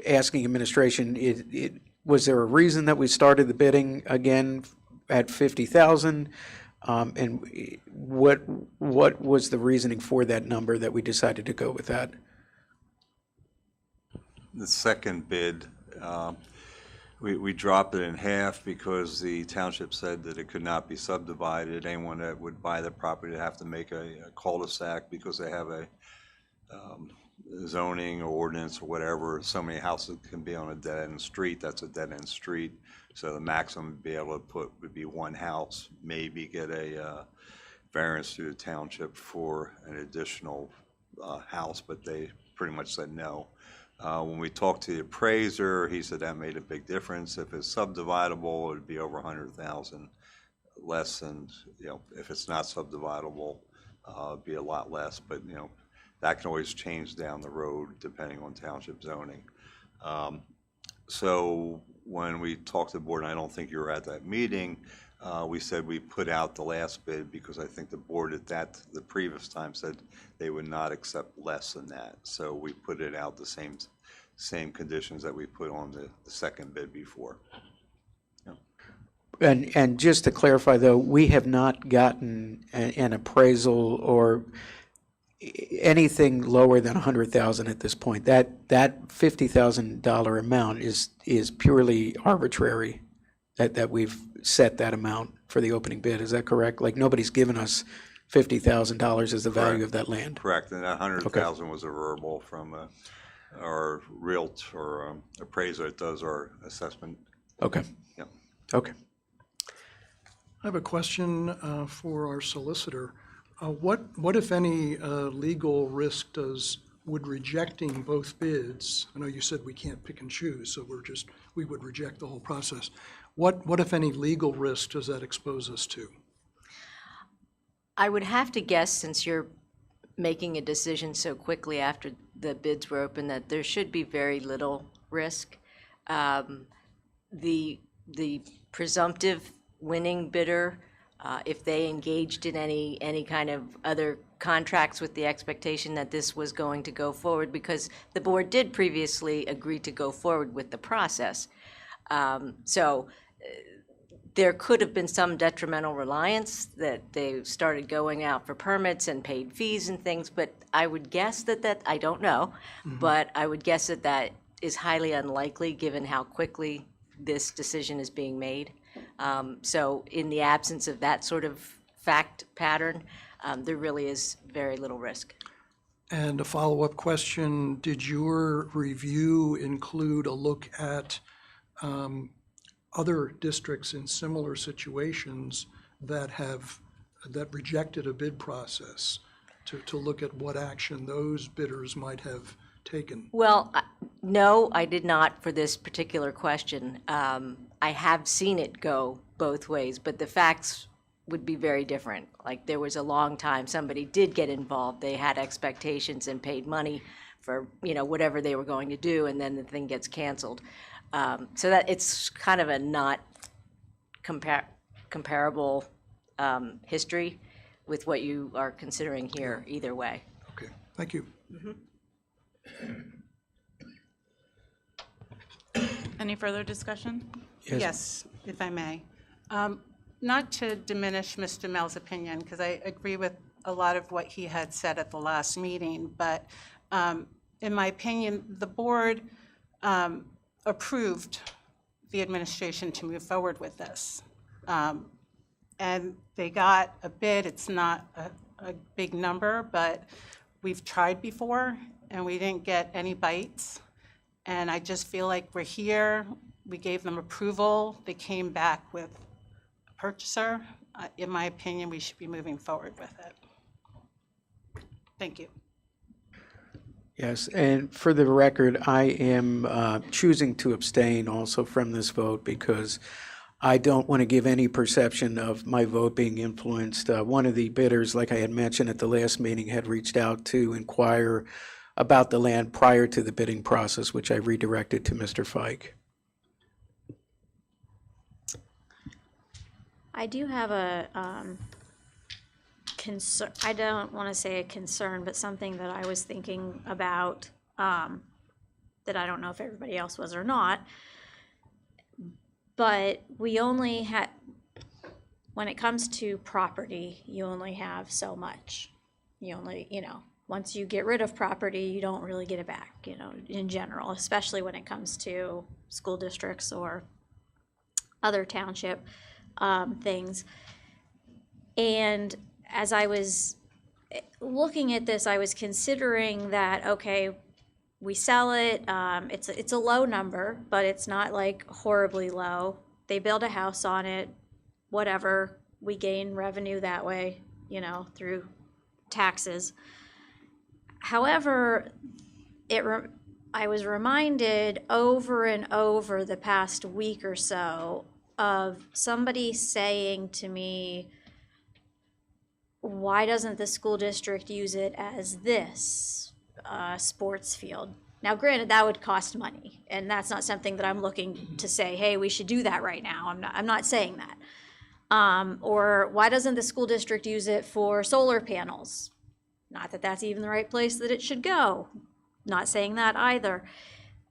asking administration, was there a reason that we started the bidding again at $50,000? And what was the reasoning for that number that we decided to go with that? The second bid, we dropped it in half because the township said that it could not be subdivided. Anyone that would buy the property would have to make a cul-de-sac because they have a zoning or ordinance or whatever. So many houses can be on a dead-end street. That's a dead-end street. So the maximum to be able to put would be one house, maybe get a variance through the township for an additional house, but they pretty much said no. When we talked to the appraiser, he said that made a big difference. If it's subdividable, it would be over 100,000 less than, if it's not subdividable, it'd be a lot less, but, that can always change down the road depending on township zoning. So when we talked to the board, and I don't think you were at that meeting, we said we put out the last bid because I think the board the previous time said they would not accept less than that. So we put it out the same conditions that we put on the second bid before. And just to clarify though, we have not gotten an appraisal or anything lower than 100,000 at this point. That $50,000 amount is purely arbitrary. That we've set that amount for the opening bid. Is that correct? Like nobody's given us $50,000 as the value of that land. Correct, and that 100,000 was a verbal from our realtor or appraiser that does our assessment. Okay. Yeah. Okay. I have a question for our solicitor. What if any legal risk would rejecting both bids? I know you said we can't pick and choose, so we would reject the whole process. What if any legal risk does that expose us to? I would have to guess, since you're making a decision so quickly after the bids were open, that there should be very little risk. The presumptive winning bidder, if they engaged in any kind of other contracts with the expectation that this was going to go forward, because the board did previously agree to go forward with the process. So there could have been some detrimental reliance that they started going out for permits and paid fees and things, but I would guess that I don't know, but I would guess that is highly unlikely given how quickly this decision is being made. So in the absence of that sort of fact pattern, there really is very little risk. And a follow-up question, did your review include a look at other districts in similar situations that have that rejected a bid process to look at what action those bidders might have taken? Well, no, I did not for this particular question. I have seen it go both ways, but the facts would be very different. Like, there was a long time somebody did get involved. They had expectations and paid money for, whatever they were going to do, and then the thing gets canceled. So that it's kind of a not comparable history with what you are considering here either way. Okay, thank you. Any further discussion? Yes, if I may. Not to diminish Mr. Mel's opinion, because I agree with a lot of what he had said at the last meeting, but in my opinion, the board approved the administration to move forward with this. And they got a bid. It's not a big number, but we've tried before, and we didn't get any bites. And I just feel like we're here. We gave them approval. They came back with a purchaser. In my opinion, we should be moving forward with it. Thank you. Yes, and for the record, I am choosing to abstain also from this vote because I don't want to give any perception of my vote being influenced. One of the bidders, like I had mentioned at the last meeting, had reached out to inquire about the land prior to the bidding process, which I redirected to Mr. Fike. I do have a concern. I don't want to say a concern, but something that I was thinking about that I don't know if everybody else was or not. But we only have, when it comes to property, you only have so much. You only, once you get rid of property, you don't really get it back, in general, especially when it comes to school districts or other township things. And as I was looking at this, I was considering that, okay, we sell it, it's a low number, but it's not like horribly low. They build a house on it, whatever, we gain revenue that way, through taxes. However, I was reminded over and over the past week or so of somebody saying to me, why doesn't the school district use it as this sports field? Now, granted, that would cost money, and that's not something that I'm looking to say, hey, we should do that right now. I'm not saying that. Or why doesn't the school district use it for solar panels? Not that that's even the right place that it should go. Not saying that either.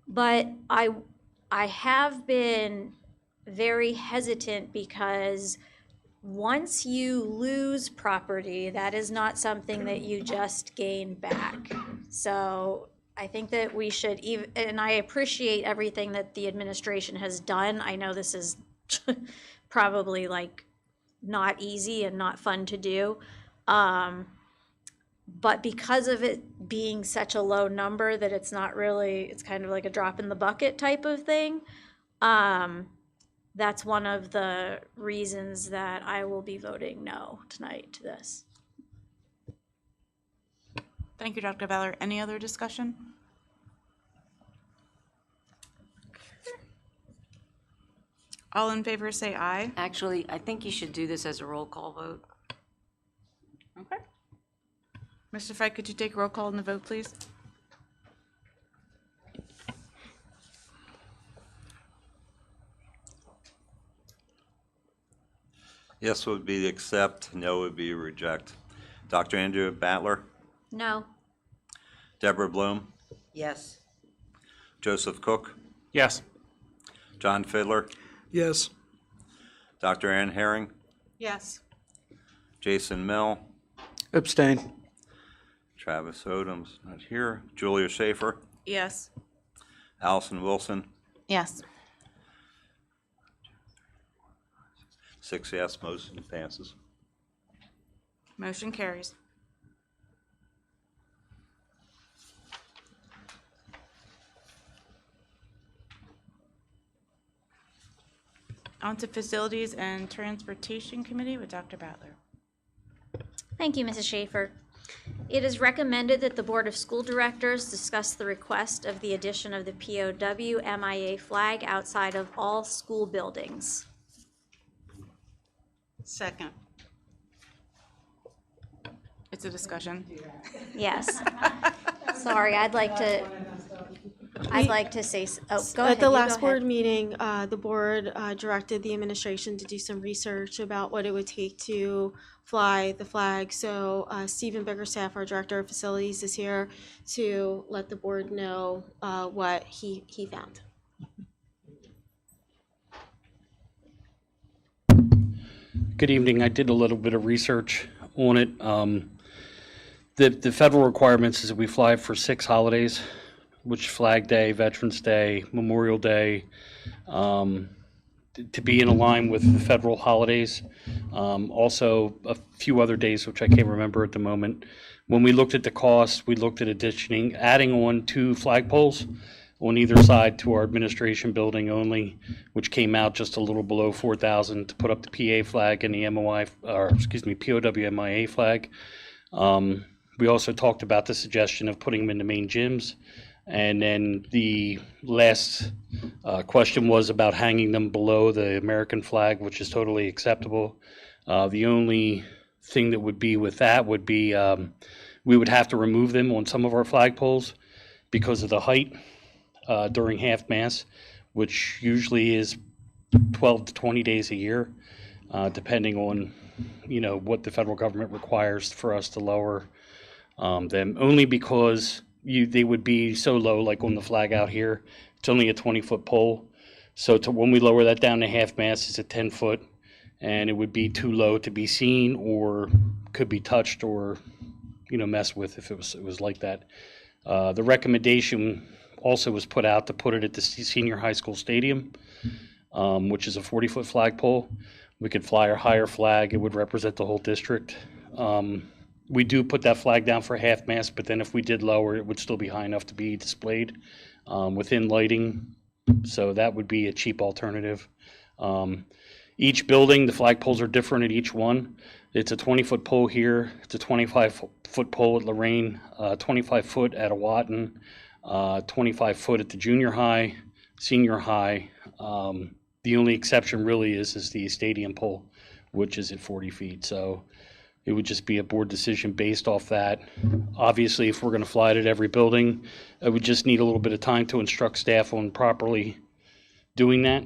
But I have been very hesitant because once you lose property, that is not something that you just gain back. So I think that we should, and I appreciate everything that the administration has done. I know this is probably not easy and not fun to do. But because of it being such a low number that it's not really, it's kind of like a drop in the bucket type of thing, that's one of the reasons that I will be voting no tonight to this. Thank you, Dr. Beller. Any other discussion? All in favor say aye. Actually, I think you should do this as a roll call vote. Okay. Mr. Fike, could you take roll call on the vote, please? Yes would be accept, no would be reject. Dr. Andrew Battler, No. Deborah Bloom, Yes. Joseph Cook, Yes. John Fiddler, Yes. Dr. Ann Herring, Yes. Jason Mill, Abstain. Travis Odom's not here, Julia Schaefer, Yes. Allison Wilson, Yes. 6 yes, motion passes. Motion carries. On to Facilities and Transportation Committee with Dr. Battler. Thank you, Mrs. Schaefer. It is recommended that the Board of School Directors discuss the request of the addition of the POW MIA flag outside of all school buildings. Second. It's a discussion. Yes. Sorry, I'd like to say, go ahead. At the you go last ahead. board meeting, the board directed the administration to do some research about what it would take to fly the flag. So Stephen Biggerstaff, our Director of Facilities, is here to let the board know what he found. Good evening. I did a little bit of research on it. The federal requirements is that we fly for 6 holidays, which Flag Day, Veterans Day, Memorial Day, to be in line with the federal holidays. Also, a few other days, which I can't remember at the moment. When we looked at the cost, we looked at adding on 2 flagpoles on either side to our administration building only, which came out just a little below $4,000 to put up the PA flag and the POW MIA flag. We also talked about the suggestion of putting them in the main gyms. And then the last question was about hanging them below the American flag, which is totally acceptable. The only thing that would be with that would be we would have to remove them on some of our flagpoles because of the height during half mast, which usually is 12 to 20 days a year, depending on what the federal government requires for us to lower them. Only because they would be so low, like on the flag out here. It's only a 20-foot pole. So when we lower that down to half mast, it's a 10-foot, and it would be too low to be seen or could be touched or messed with if it was like that. The recommendation also was put out to put it at the senior high school stadium, which is a 40-foot flagpole. We could fly a higher flag. It would represent the whole district. We do put that flag down for half mast, but then if we did lower, it would still be high enough to be displayed within lighting. So that would be a cheap alternative. Each building, the flagpoles are different at each one. It's a 20-foot pole here. It's a 25-foot pole at Lorraine, 25-foot at Awatin, 25-foot at the junior high, senior high. The only exception really is the stadium pole, which is at 40 feet. So it would just be a board decision based off that. Obviously, if we're going to fly it at every building, I would just need a little bit of time to instruct staff on properly doing that.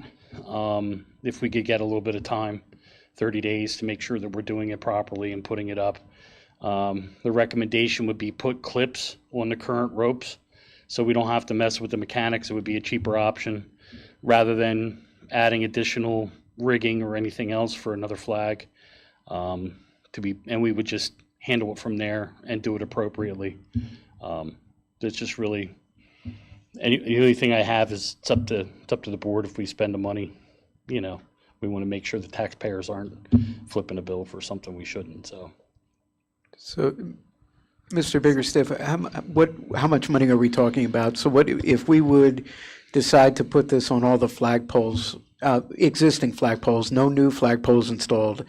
If we could get a little bit of time, 30 days, to make sure that we're doing it properly and putting it up. The recommendation would be put clips on the current ropes so we don't have to mess with the mechanics. It would be a cheaper option rather than adding additional rigging or anything else for another flag. And we would just handle it from there and do it appropriately. It's just really, the only thing I have is it's up to the board. If we spend the money, we want to make sure the taxpayers aren't flipping a bill for something we shouldn't. So, Mr. Biggerstaff, how much money are we talking about? So what if we would decide to put this on all the flagpoles, existing flagpoles, no new flagpoles installed,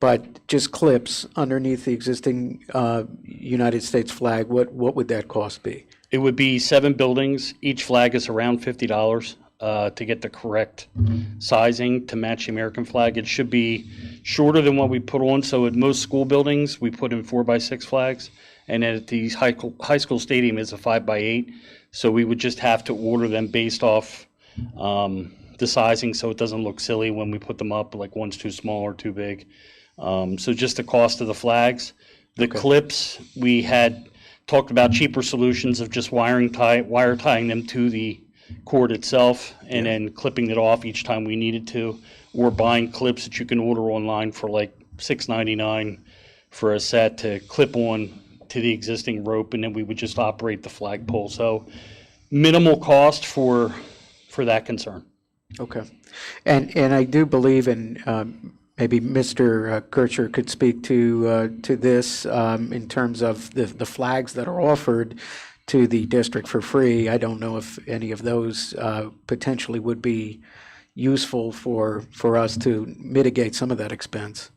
but just clips underneath the existing United States flag, what would that cost be? It would be 7 buildings. Each flag is around $50 to get the correct sizing to match the American flag. It should be shorter than what we put on. So at most school buildings, we put in 4x6 flags. And at the high school stadium is a 5x8. So we would just have to order them based off the sizing so it doesn't look silly when we put them up, like one's too small or too big. So just the cost of the flags. The clips, we had talked about cheaper solutions of just wire tying them to the cord itself and then clipping it off each time we needed to, or buying clips that you can order online for like $6.99 for a set to clip on to the existing rope, and then we would just operate the flagpole. So minimal cost for that concern. Okay. And I do believe in maybe Mr. Kircher could speak to this in terms of the flags that are offered to the district for free. I don't know if any of those potentially would be useful for us to mitigate some of that expense.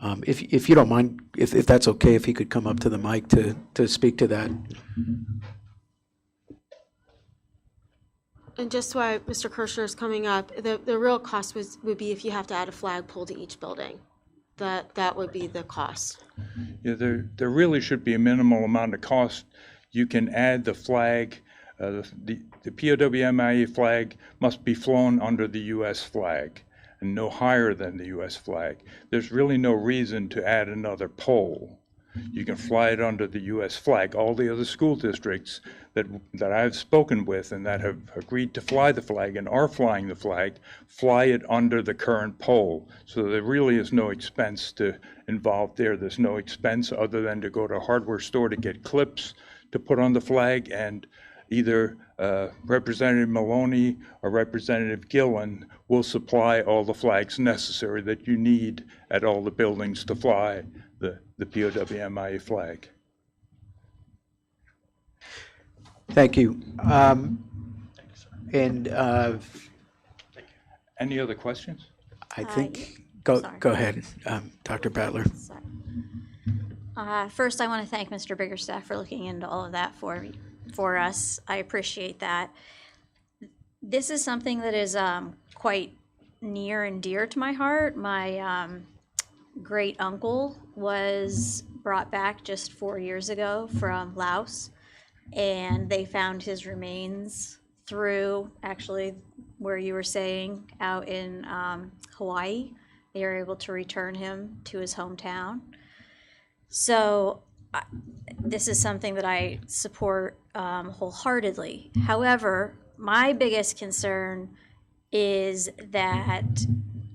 If you don't mind, if that's okay, if he could come up to the mic to speak to that. And just why Mr. Kirschner is coming up, the real cost would be if you have to add a flagpole to each building. That would be the cost. Yeah, there really should be a minimal amount of cost. You can add the flag. The POWMIA flag must be flown under the U.S. flag and no higher than the U.S. flag. There's really no reason to add another pole. You can fly it under the U.S. flag. All the other school districts that I've spoken with and that have agreed to fly the flag and are flying the flag, fly it under the current pole. So there really is no expense involved there. There's no expense other than to go to a hardware store to get clips to put on the flag, and either Representative Maloney or Representative Gillen will supply all the flags necessary that you need at all the buildings to fly the POWMIA flag. Thank you. Any other questions? I think, go ahead, Dr. Battler. First, I want to thank Mr. Biggerstaff for looking into all of that for us. I appreciate that. This is something that is quite near and dear to my heart. My great uncle was brought back just 4 years ago from Laos, and they found his remains through actually where you were saying out in Hawaii. They were able to return him to his hometown. So this is something that I support wholeheartedly. However, my biggest concern is that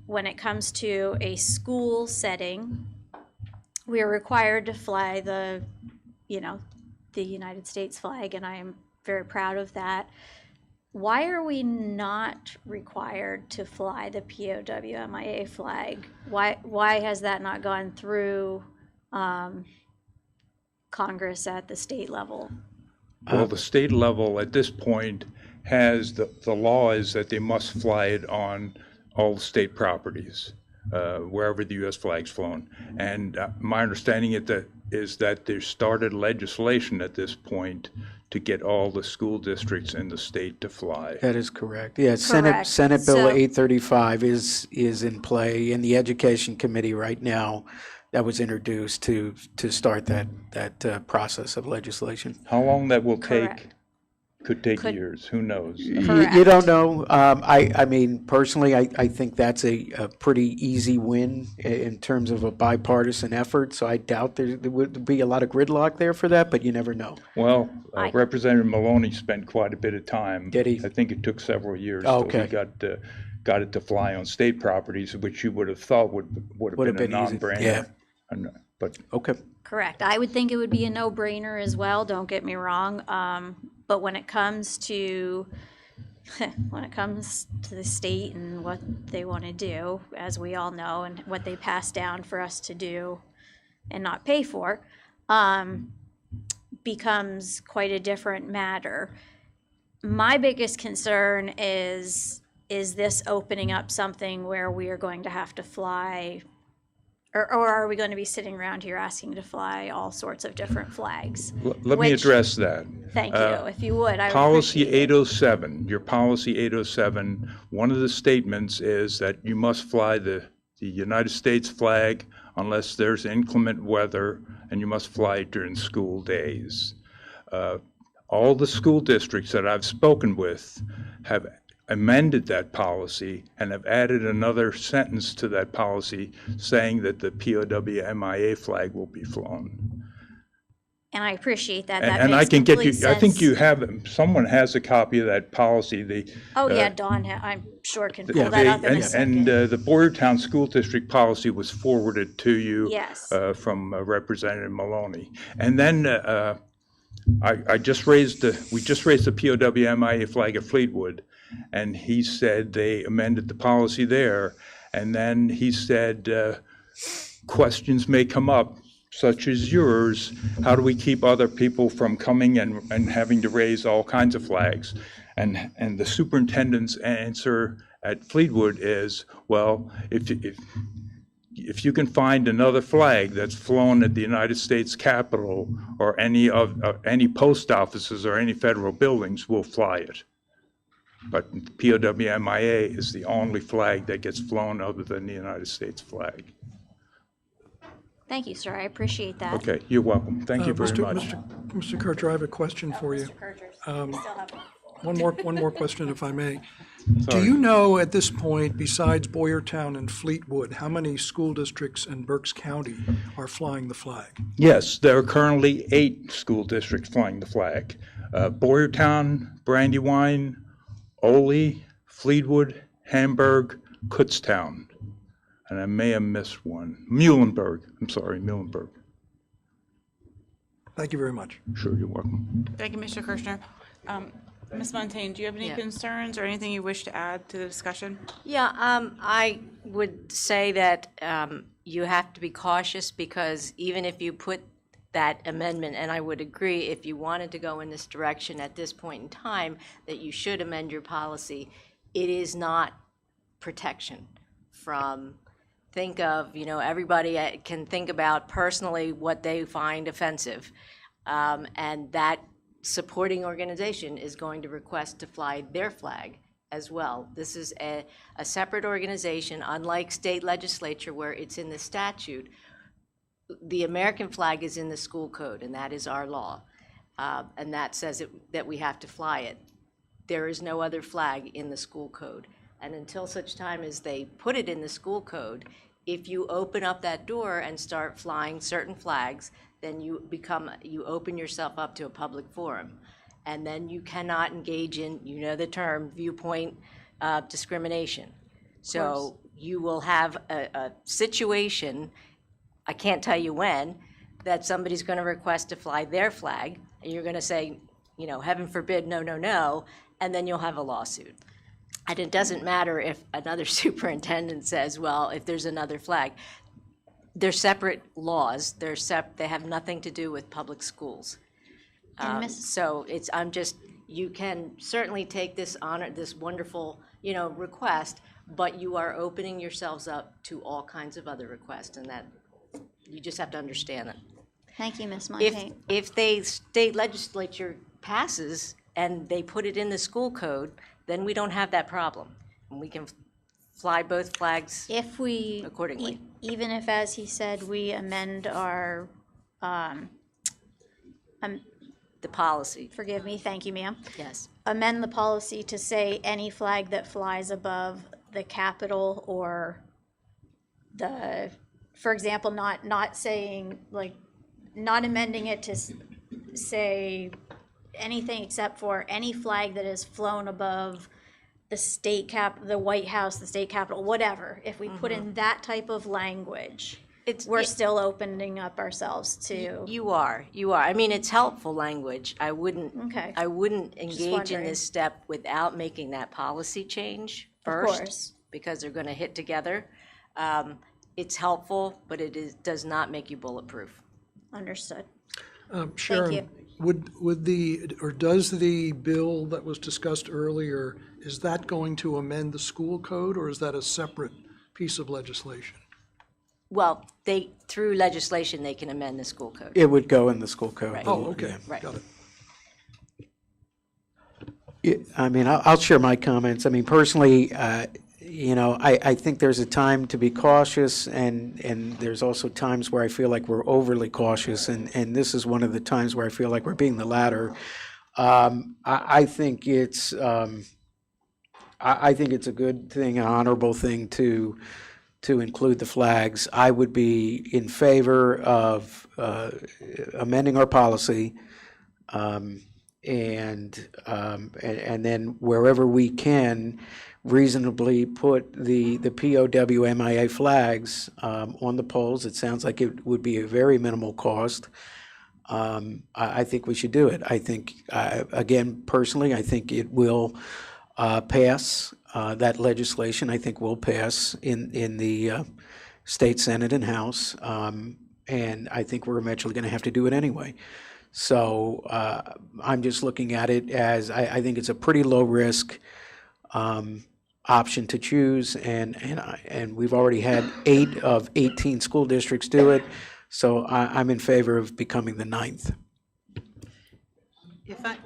when it comes to a school setting, we are required to fly the United States flag, and I am very proud of that. Why are we not required to fly the POWMIA flag? Why has that not gone through Congress at the state level? Well, the state level at this point has the law is that they must fly it on all the state properties, wherever the U.S. flag's flown. And my understanding is that there's started legislation at this point to get all the school districts in the state to fly. That is correct. Yeah, Correct. Senate Bill 835 is in play in the Education Committee right now. That was introduced to start that process of legislation. How long that will Correct. take could take years. Who knows? You don't know. I mean, personally, I think that's a pretty easy win in terms of a bipartisan effort. So I doubt there would be a lot of gridlock there for that, but you never know. Well, Representative Maloney spent quite a bit of time. Did he? I think it took several years. Oh, till okay. he got it to fly on state properties, which you would have thought would have been a easy. non-brainer. Yeah. But okay. Correct. I would think it would be a no-brainer as well, don't get me wrong. But when it comes to the state and what they want to do, as we all know, and what they pass down for us to do and not pay for, becomes quite a different matter. My biggest concern is this opening up something where we are going to have to fly, or are we going to be sitting around here asking to fly all sorts of different flags? Let me address that. Thank you. If you would, I would Policy appreciate it. 807, your policy 807, one of the statements is that you must fly the United States flag unless there's inclement weather, and you must fly it during school days. All the school districts that I've spoken with have amended that policy and have added another sentence to that policy saying that the POWMIA flag will be flown. And I appreciate that. And I can get you, I think you have, someone has a copy of that policy. Oh, yeah, Dawn, I'm sure can pull that up in a second. And the Boyertown School District policy was forwarded to you Yes. from Representative Maloney. And then we just raised the POWMIA flag at Fleetwood, and he said they amended the policy there. And then he said, questions may come up, such as yours. How do we keep other people from coming and having to raise all kinds of flags? And the superintendent's answer at Fleetwood is, well, if if you can find another flag that's flown at the United States Capitol or any post offices or any federal buildings, we'll fly it. But POWMIA is the only flag that gets flown other than the United States flag. Thank you, sir. I appreciate that. Okay, you're welcome. Thank you very much. Mr. Kircher, I have a question for you. One more question, if I may. Do you know at this point, besides Boyertown and Fleetwood, how many school districts in Berks County are flying the flag? Yes, there are currently 8 school districts flying the flag. Boyertown, Brandywine, Ole, Fleetwood, Hamburg, Kutztown. And I may have missed one. Muhlenberg. I'm sorry, Muhlenberg. Thank you very much. Sure, you're welcome. Thank you, Mr. Kirchner. Ms. Montaigne, do you have any concerns or anything you wish to add to the discussion? Yeah, I would say that you have to be cautious because even if you put that amendment, and I would agree if you wanted to go in this direction at this point in time, that you should amend your policy, it is not protection from, think of, everybody can think about personally what they find offensive. And that supporting organization is going to request to fly their flag as well. This is a separate organization, unlike state legislature where it's in the statute. The American flag is in the school code, and that is our law. And that says that we have to fly it. There is no other flag in the school code. And until such time as they put it in the school code, if you open up that door and start flying certain flags, then you open yourself up to a public forum. And then you cannot engage in, the term, viewpoint discrimination. So you will have a situation, I can't tell you when, that somebody's going to request to fly their flag, and you're going to say, heaven forbid, no, no, no, and then you'll have a lawsuit. And it doesn't matter if another superintendent says, well, if there's another flag. They're separate laws. They have nothing to do with public schools. So you can certainly take this wonderful, request, but you are opening yourselves up to all kinds of other requests, and that you just have to understand that. Thank you, Ms. Montaigne. If the state legislature passes and they put it in the school code, then we don't have that problem. And we can fly both flags accordingly. Even if, as he said, we amend our, the policy. Forgive me, thank you, ma'am. Yes. Amend the policy to say any flag that flies above the Capitol or for example, not saying, not amending it to say anything except for any flag that is flown above the the White House, the state capitol, whatever. If we put in that type of language, we're still opening up ourselves to. You are. I mean, it's helpful language. I wouldn't engage in this step without making that policy change first, because they're going to hit together. It's helpful, but does not make you bulletproof. Understood. Sharon, Thank you. Does the bill that was discussed earlier, is that going to amend the school code, or is that a separate piece of legislation? Well, through legislation, they can amend the school code. It would go in the school code. Right. Oh, okay, Right. got it. I mean, I'll share my comments. I mean, personally, I think there's a time to be cautious, and there's also times where I feel like we're overly cautious, and this is one of the times where I feel like we're being the latter. I think it's a good thing, an honorable thing to include the flags. I would be in favor of amending our policy, and then wherever we can reasonably put the POWMIA flags on the poles. It sounds like it would be a very minimal cost. I think we should do it. I think, again, personally, I think it will pass. That legislation, I think, will pass in the state Senate and House, and I think we're eventually going to have to do it anyway. So I'm just looking at it as I think it's a pretty low risk. option to choose, and we've already had 8 of 18 school districts do it, so I'm in favor of becoming the 9th. If I,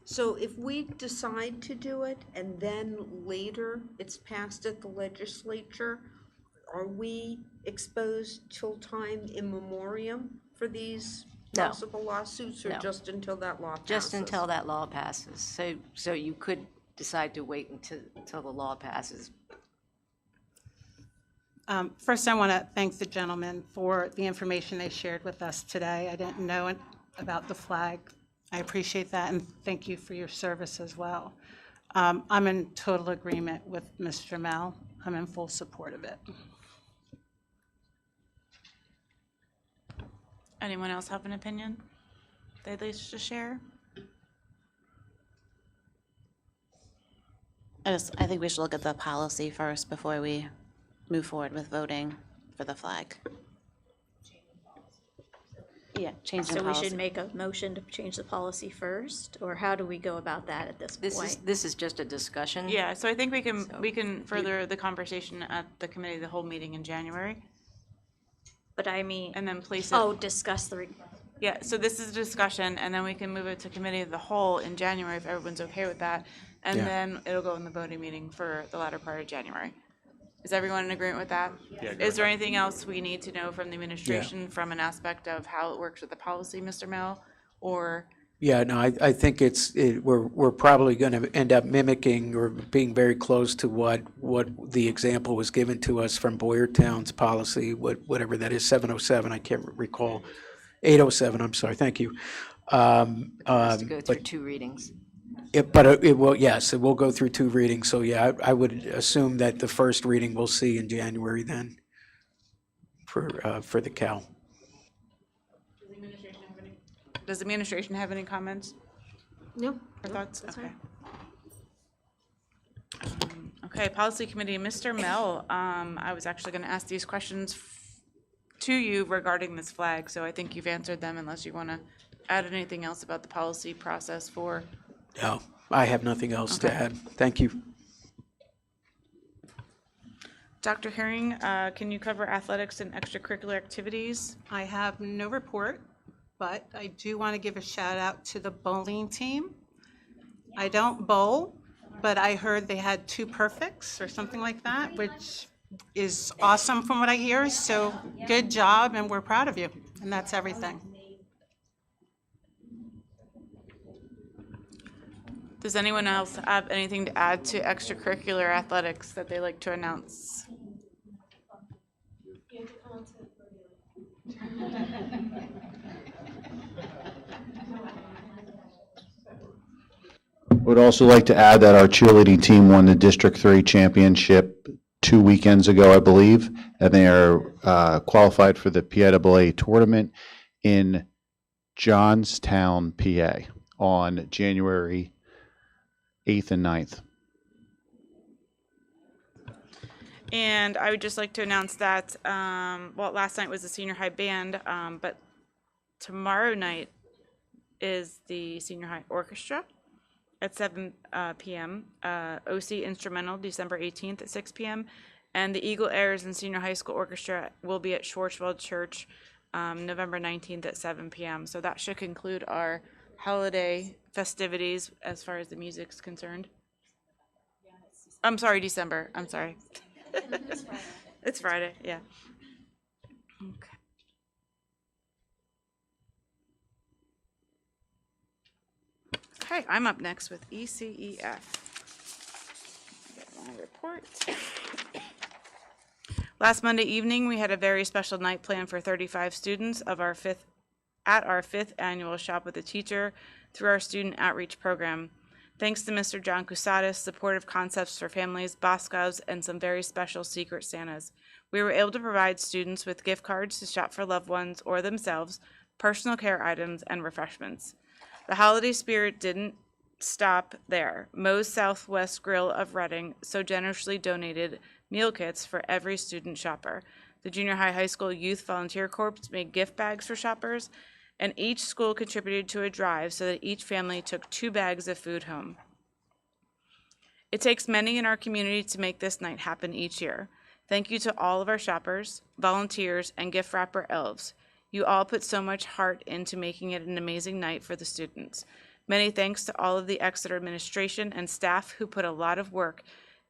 So if we decide to do it and then later it's passed at the legislature, are we exposed till time immemorial for these No. possible lawsuits, or No. just until that law passes? Just until that law passes. So you could decide to wait until the law passes. First, I want to thank the gentleman for the information they shared with us today. I didn't know about the flag. I appreciate that, and thank you for your service as well. I'm in total agreement with Mr. Mel. I'm in full support of it. Anyone else have an opinion they'd like to share? I think we should look at the policy first before we move forward with voting for the flag. Yeah, change the So we policy. should make a motion to change the policy first, or how do we go about that at this point? This is just a discussion. Yeah, so I think we can further the conversation at the committee of the whole meeting in January. But I mean. And then place it. Oh, discuss the. Yeah, so this is a discussion, and then we can move it to committee of the whole in January if everyone's okay with that. And Yeah. then it'll go in the voting meeting for the latter part of January. Is everyone in agreement with that? Yeah, Is there anything else we need to know from the administration from an aspect of how it works with the policy, Mr. Mel? Or, Yeah, no, I think we're probably going to end up mimicking or being very close to what the example was given to us from Boyertown's policy, whatever that is, 707, I can't recall. 807, I'm sorry, thank you. Has to go through 2 readings. It will, yes, it will go through 2 readings, so yeah, I would assume that the first reading we'll see in January then for the CAL. does the administration have any comments No. or thoughts? that's Okay. Okay, policy committee, Mr. Mel, I was actually going to ask these questions to you regarding this flag, so I think you've answered them unless you want to add anything else about the policy process for. No, I have nothing else to add. Thank you. Dr. Herring, can you cover athletics and extracurricular activities? I have no report, but I do want to give a shout out to the bowling team. I don't bowl, but I heard they had 2 perfects or something like that, which is awesome from what I hear. So good job, and we're proud of you. And that's everything. Does anyone else have anything to add to extracurricular athletics that they like to announce? Would also like to add that our cheerleading team won the District 3 championship 2 weekends ago, I believe, and they are qualified for the PIAA tournament in Johnstown, PA, on January 8th and 9th. And I would just like to announce that, well, last night was the senior high band, but tomorrow night is the senior high orchestra at 7 p.m. OC Instrumental, December 18th at 6 p.m. And the Eagle Airs and Senior High School Orchestra will be at Schwarzwald Church November 19th at 7 p.m. So that should conclude our holiday festivities as far as the music's concerned. I'm sorry, December. I'm sorry. It's Friday, yeah. Okay. Okay, I'm up next with ECEF. Get my report. Last Monday evening, we had a very special night planned for 35 students of our fifth annual Shop with a Teacher through our student outreach program. Thanks to Mr. John Cusatis, supportive concepts for families, Boscovs, and some very special Secret Santas. We were able to provide students with gift cards to shop for loved ones or themselves, personal care items, and refreshments. The holiday spirit didn't stop there. Moe's Southwest Grill of Reading so generously donated meal kits for every student shopper. The Junior High School Youth Volunteer Corps made gift bags for shoppers, and each school contributed to a drive so that each family took 2 bags of food home. It takes many in our community to make this night happen each year. Thank you to all of our shoppers, volunteers, and gift wrapper elves. You all put so much heart into making it an amazing night for the students. Many thanks to all of the Exeter administration and staff who put a lot of work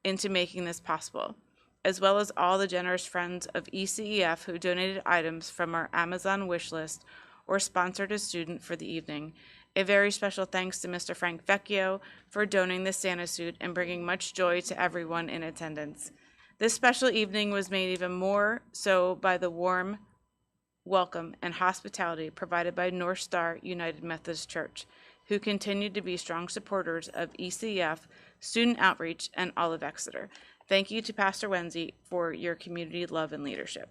into making this possible, as well as all the generous friends of ECEF who donated items from our Amazon wish list or sponsored a student for the evening. A very special thanks to Mr. Frank Vecchio for donating the Santa suit and bringing much joy to everyone in attendance. This special evening was made even more so by the warm welcome and hospitality provided by North Star United Methodist Church, who continued to be strong supporters of ECF, student outreach, and all of Exeter. Thank you to Pastor Wendy for your community love and leadership.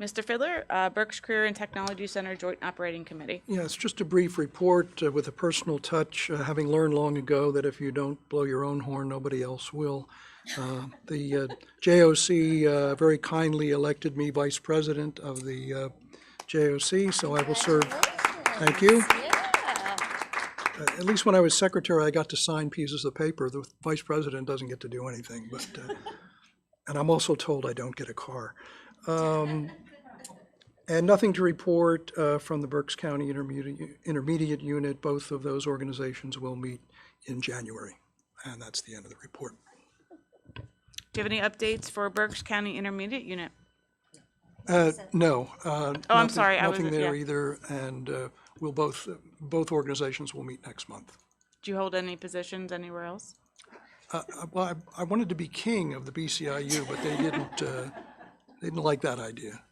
Mr. Fiddler, Berks Career and Technology Center Joint Operating Committee. Yes, just a brief report with a personal touch, having learned long ago that if you don't blow your own horn, nobody else will. The JOC very kindly elected me vice president of the JOC, so I will serve. Thank you. At least when I was secretary, I got to sign pieces of paper. The vice president doesn't get to do anything, but and I'm also told I don't get a car. And nothing to report from the Berks County Intermediate Unit. Both of those organizations will meet in January, and that's the end of the report. Do you have any updates for Berks County Intermediate Unit? No. I'm sorry. Nothing there either, and we'll both organizations will meet next month. Do you hold any positions anywhere else? Well, I wanted to be king of the BCIU, but they didn't like that idea.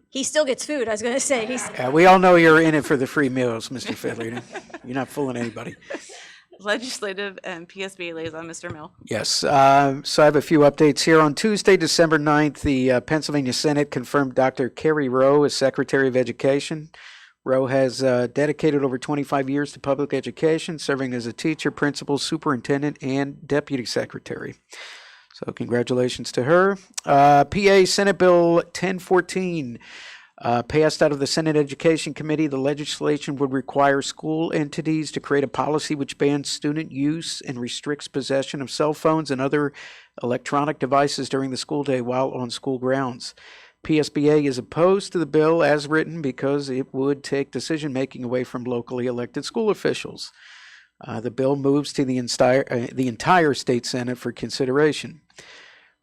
He still gets food, I was going to say. We all know you're in it for the free meals, Mr. Fiddler. You're not fooling anybody. Legislative and PSBA liaison, Mr. Mill. Yes, so I have a few updates here. On Tuesday, December 9th, the Pennsylvania Senate confirmed Dr. Kerry Rowe as Secretary of Education. Rowe has dedicated over 25 years to public education, serving as a teacher, principal, superintendent, and deputy secretary. So congratulations to her. PA Senate Bill 1014 passed out of the Senate Education Committee. The legislation would require school entities to create a policy which bans student use and restricts possession of cell phones and other electronic devices during the school day while on school grounds. PSBA is opposed to the bill as written because it would take decision-making away from locally elected school officials. The bill moves to the entire state Senate for consideration.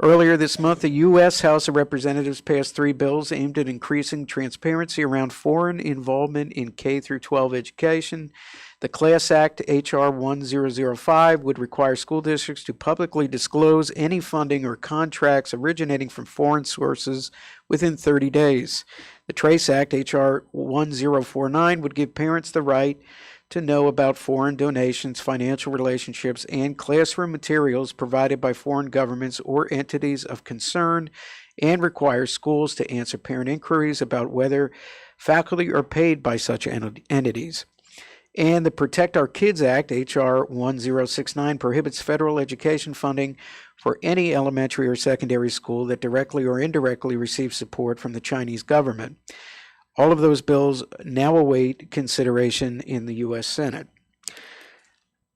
Earlier this month, the U.S. House of Representatives passed 3 bills aimed at increasing transparency around foreign involvement in K-12 education. The CLASS Act, H.R. 1005, would require school districts to publicly disclose any funding or contracts originating from foreign sources within 30 days. The TRACE Act, H.R. 1049, would give parents the right to know about foreign donations, financial relationships, and classroom materials provided by foreign governments or entities of concern, and requires schools to answer parent inquiries about whether faculty are paid by such entities. And the Protect Our Kids Act, H.R. 1069, prohibits federal education funding for any elementary or secondary school that directly or indirectly receives support from the Chinese government. All of those bills now await consideration in the U.S. Senate.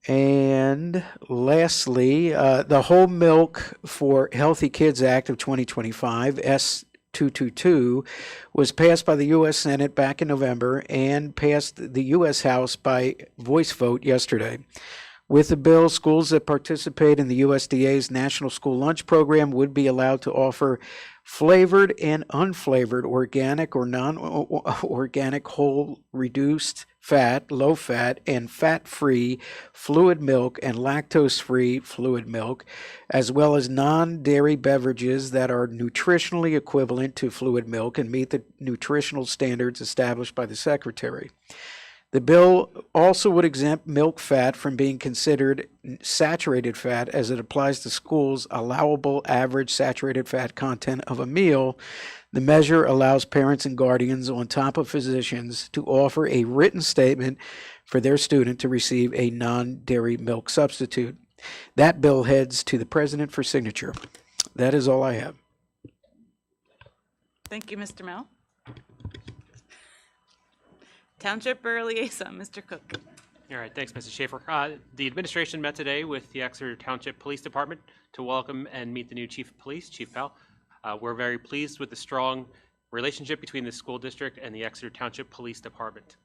And lastly, the Whole Milk for Healthy Kids Act of 2025, S222, was passed by the U.S. Senate back in November and passed the U.S. House by voice vote yesterday. With the bill, schools that participate in the USDA's National School Lunch Program would be allowed to offer flavored and unflavored organic or non-organic whole reduced fat, low fat, and fat-free fluid milk and lactose-free fluid milk, as well as non-dairy beverages that are nutritionally equivalent to fluid milk and meet the nutritional standards established by the Secretary. The bill also would exempt milk fat from being considered saturated fat as it applies to schools' allowable average saturated fat content of a meal. The measure allows parents and guardians, on top of physicians, to offer a written statement for their student to receive a non-dairy milk substitute. That bill heads to the president for signature. That is all I have. Thank you, Mr. Mill. Township Borough Liaison, Mr. Cook. All right, thanks, Mrs. Schaefer. The administration met today with the Exeter Township Police Department to welcome and meet the new Chief of Police, Chief Powell. We're very pleased with the strong relationship between the school district and the Exeter Township Police Department,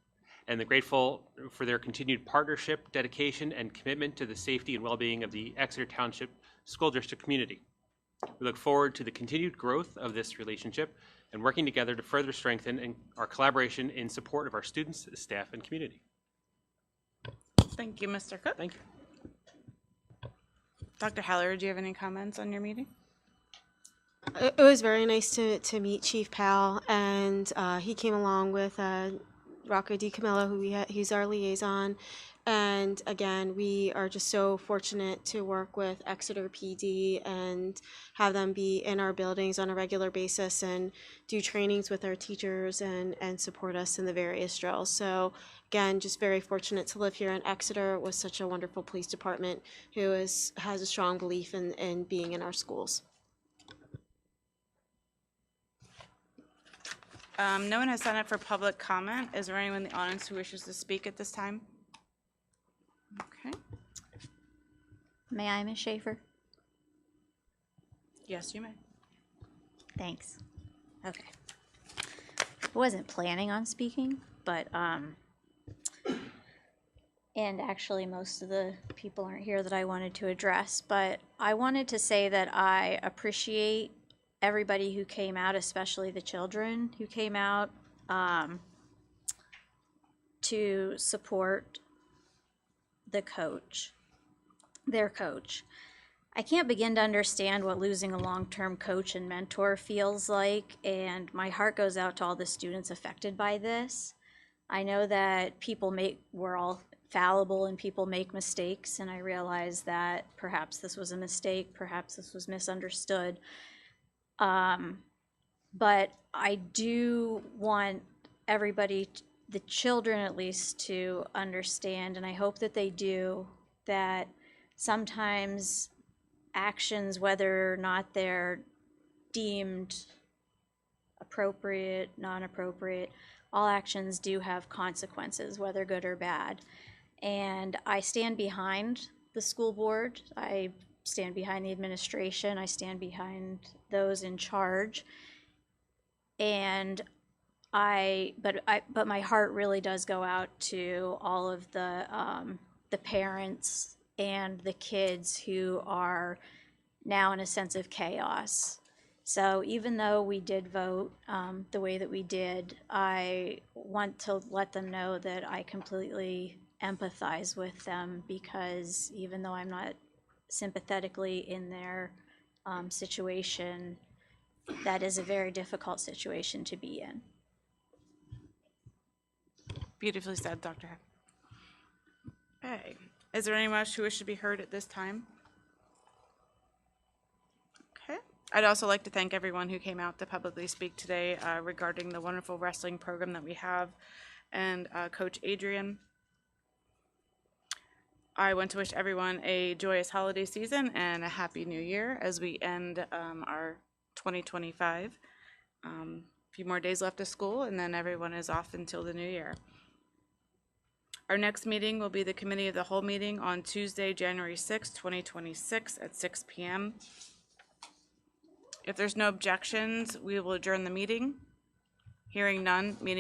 and they're grateful for their continued partnership, dedication, and commitment to the safety and well-being of the Exeter Township School District community. We look forward to the continued growth of this relationship and working together to further strengthen our collaboration in support of our students, staff, and community. Thank you, Mr. Cook. Thank you. Dr. Haller, do you have any comments on your meeting? It was very nice to meet Chief Powell, and he came along with Rocco DiCamillo, who's our liaison. And again, we are just so fortunate to work with Exeter PD and have them be in our buildings on a regular basis and do trainings with our teachers and support us in the various drills. So again, just very fortunate to live here in Exeter with such a wonderful police department who has a strong belief in being in our schools. No one has signed up for public comment. Is there anyone in the audience who wishes to speak at this time? Okay. May I, Ms. Schaefer? Yes, you may. Thanks. Okay. I wasn't planning on speaking, but and actually most of the people aren't here that I wanted to address, but I wanted to say that I appreciate everybody who came out, especially the children who came out to support their coach. I can't begin to understand what losing a long-term coach and mentor feels like, and my heart goes out to all the students affected by this. I know that we're all fallible and people make mistakes, and I realize that perhaps this was a mistake, perhaps this was misunderstood. But I do want everybody, the children at least, to understand, and I hope that they do, that sometimes actions, whether or not they're deemed appropriate, non-appropriate, all actions do have consequences, whether good or bad. And I stand behind the school board. I stand behind the administration. I stand behind those in charge. And but my heart really does go out to all of the parents and the kids who are now in a sense of chaos. So even though we did vote the way that we did, I want to let them know that I completely empathize with them, because even though I'm not sympathetically in their situation, that is a very difficult situation to be in. Beautifully said, Dr. Heck. Okay. Is there anyone else who wishes to be heard at this time? Okay. I'd also like to thank everyone who came out to publicly speak today regarding the wonderful wrestling program that we have and Coach Adrian. I want to wish everyone a joyous holiday season and a happy new year as we end our 2025. A few more days left of school, and then everyone is off until the new year. Our next meeting will be the Committee of the Whole meeting on Tuesday, January 6, 2026 at 6 p.m. If there's no objections, we will adjourn the meeting. Hearing none, meeting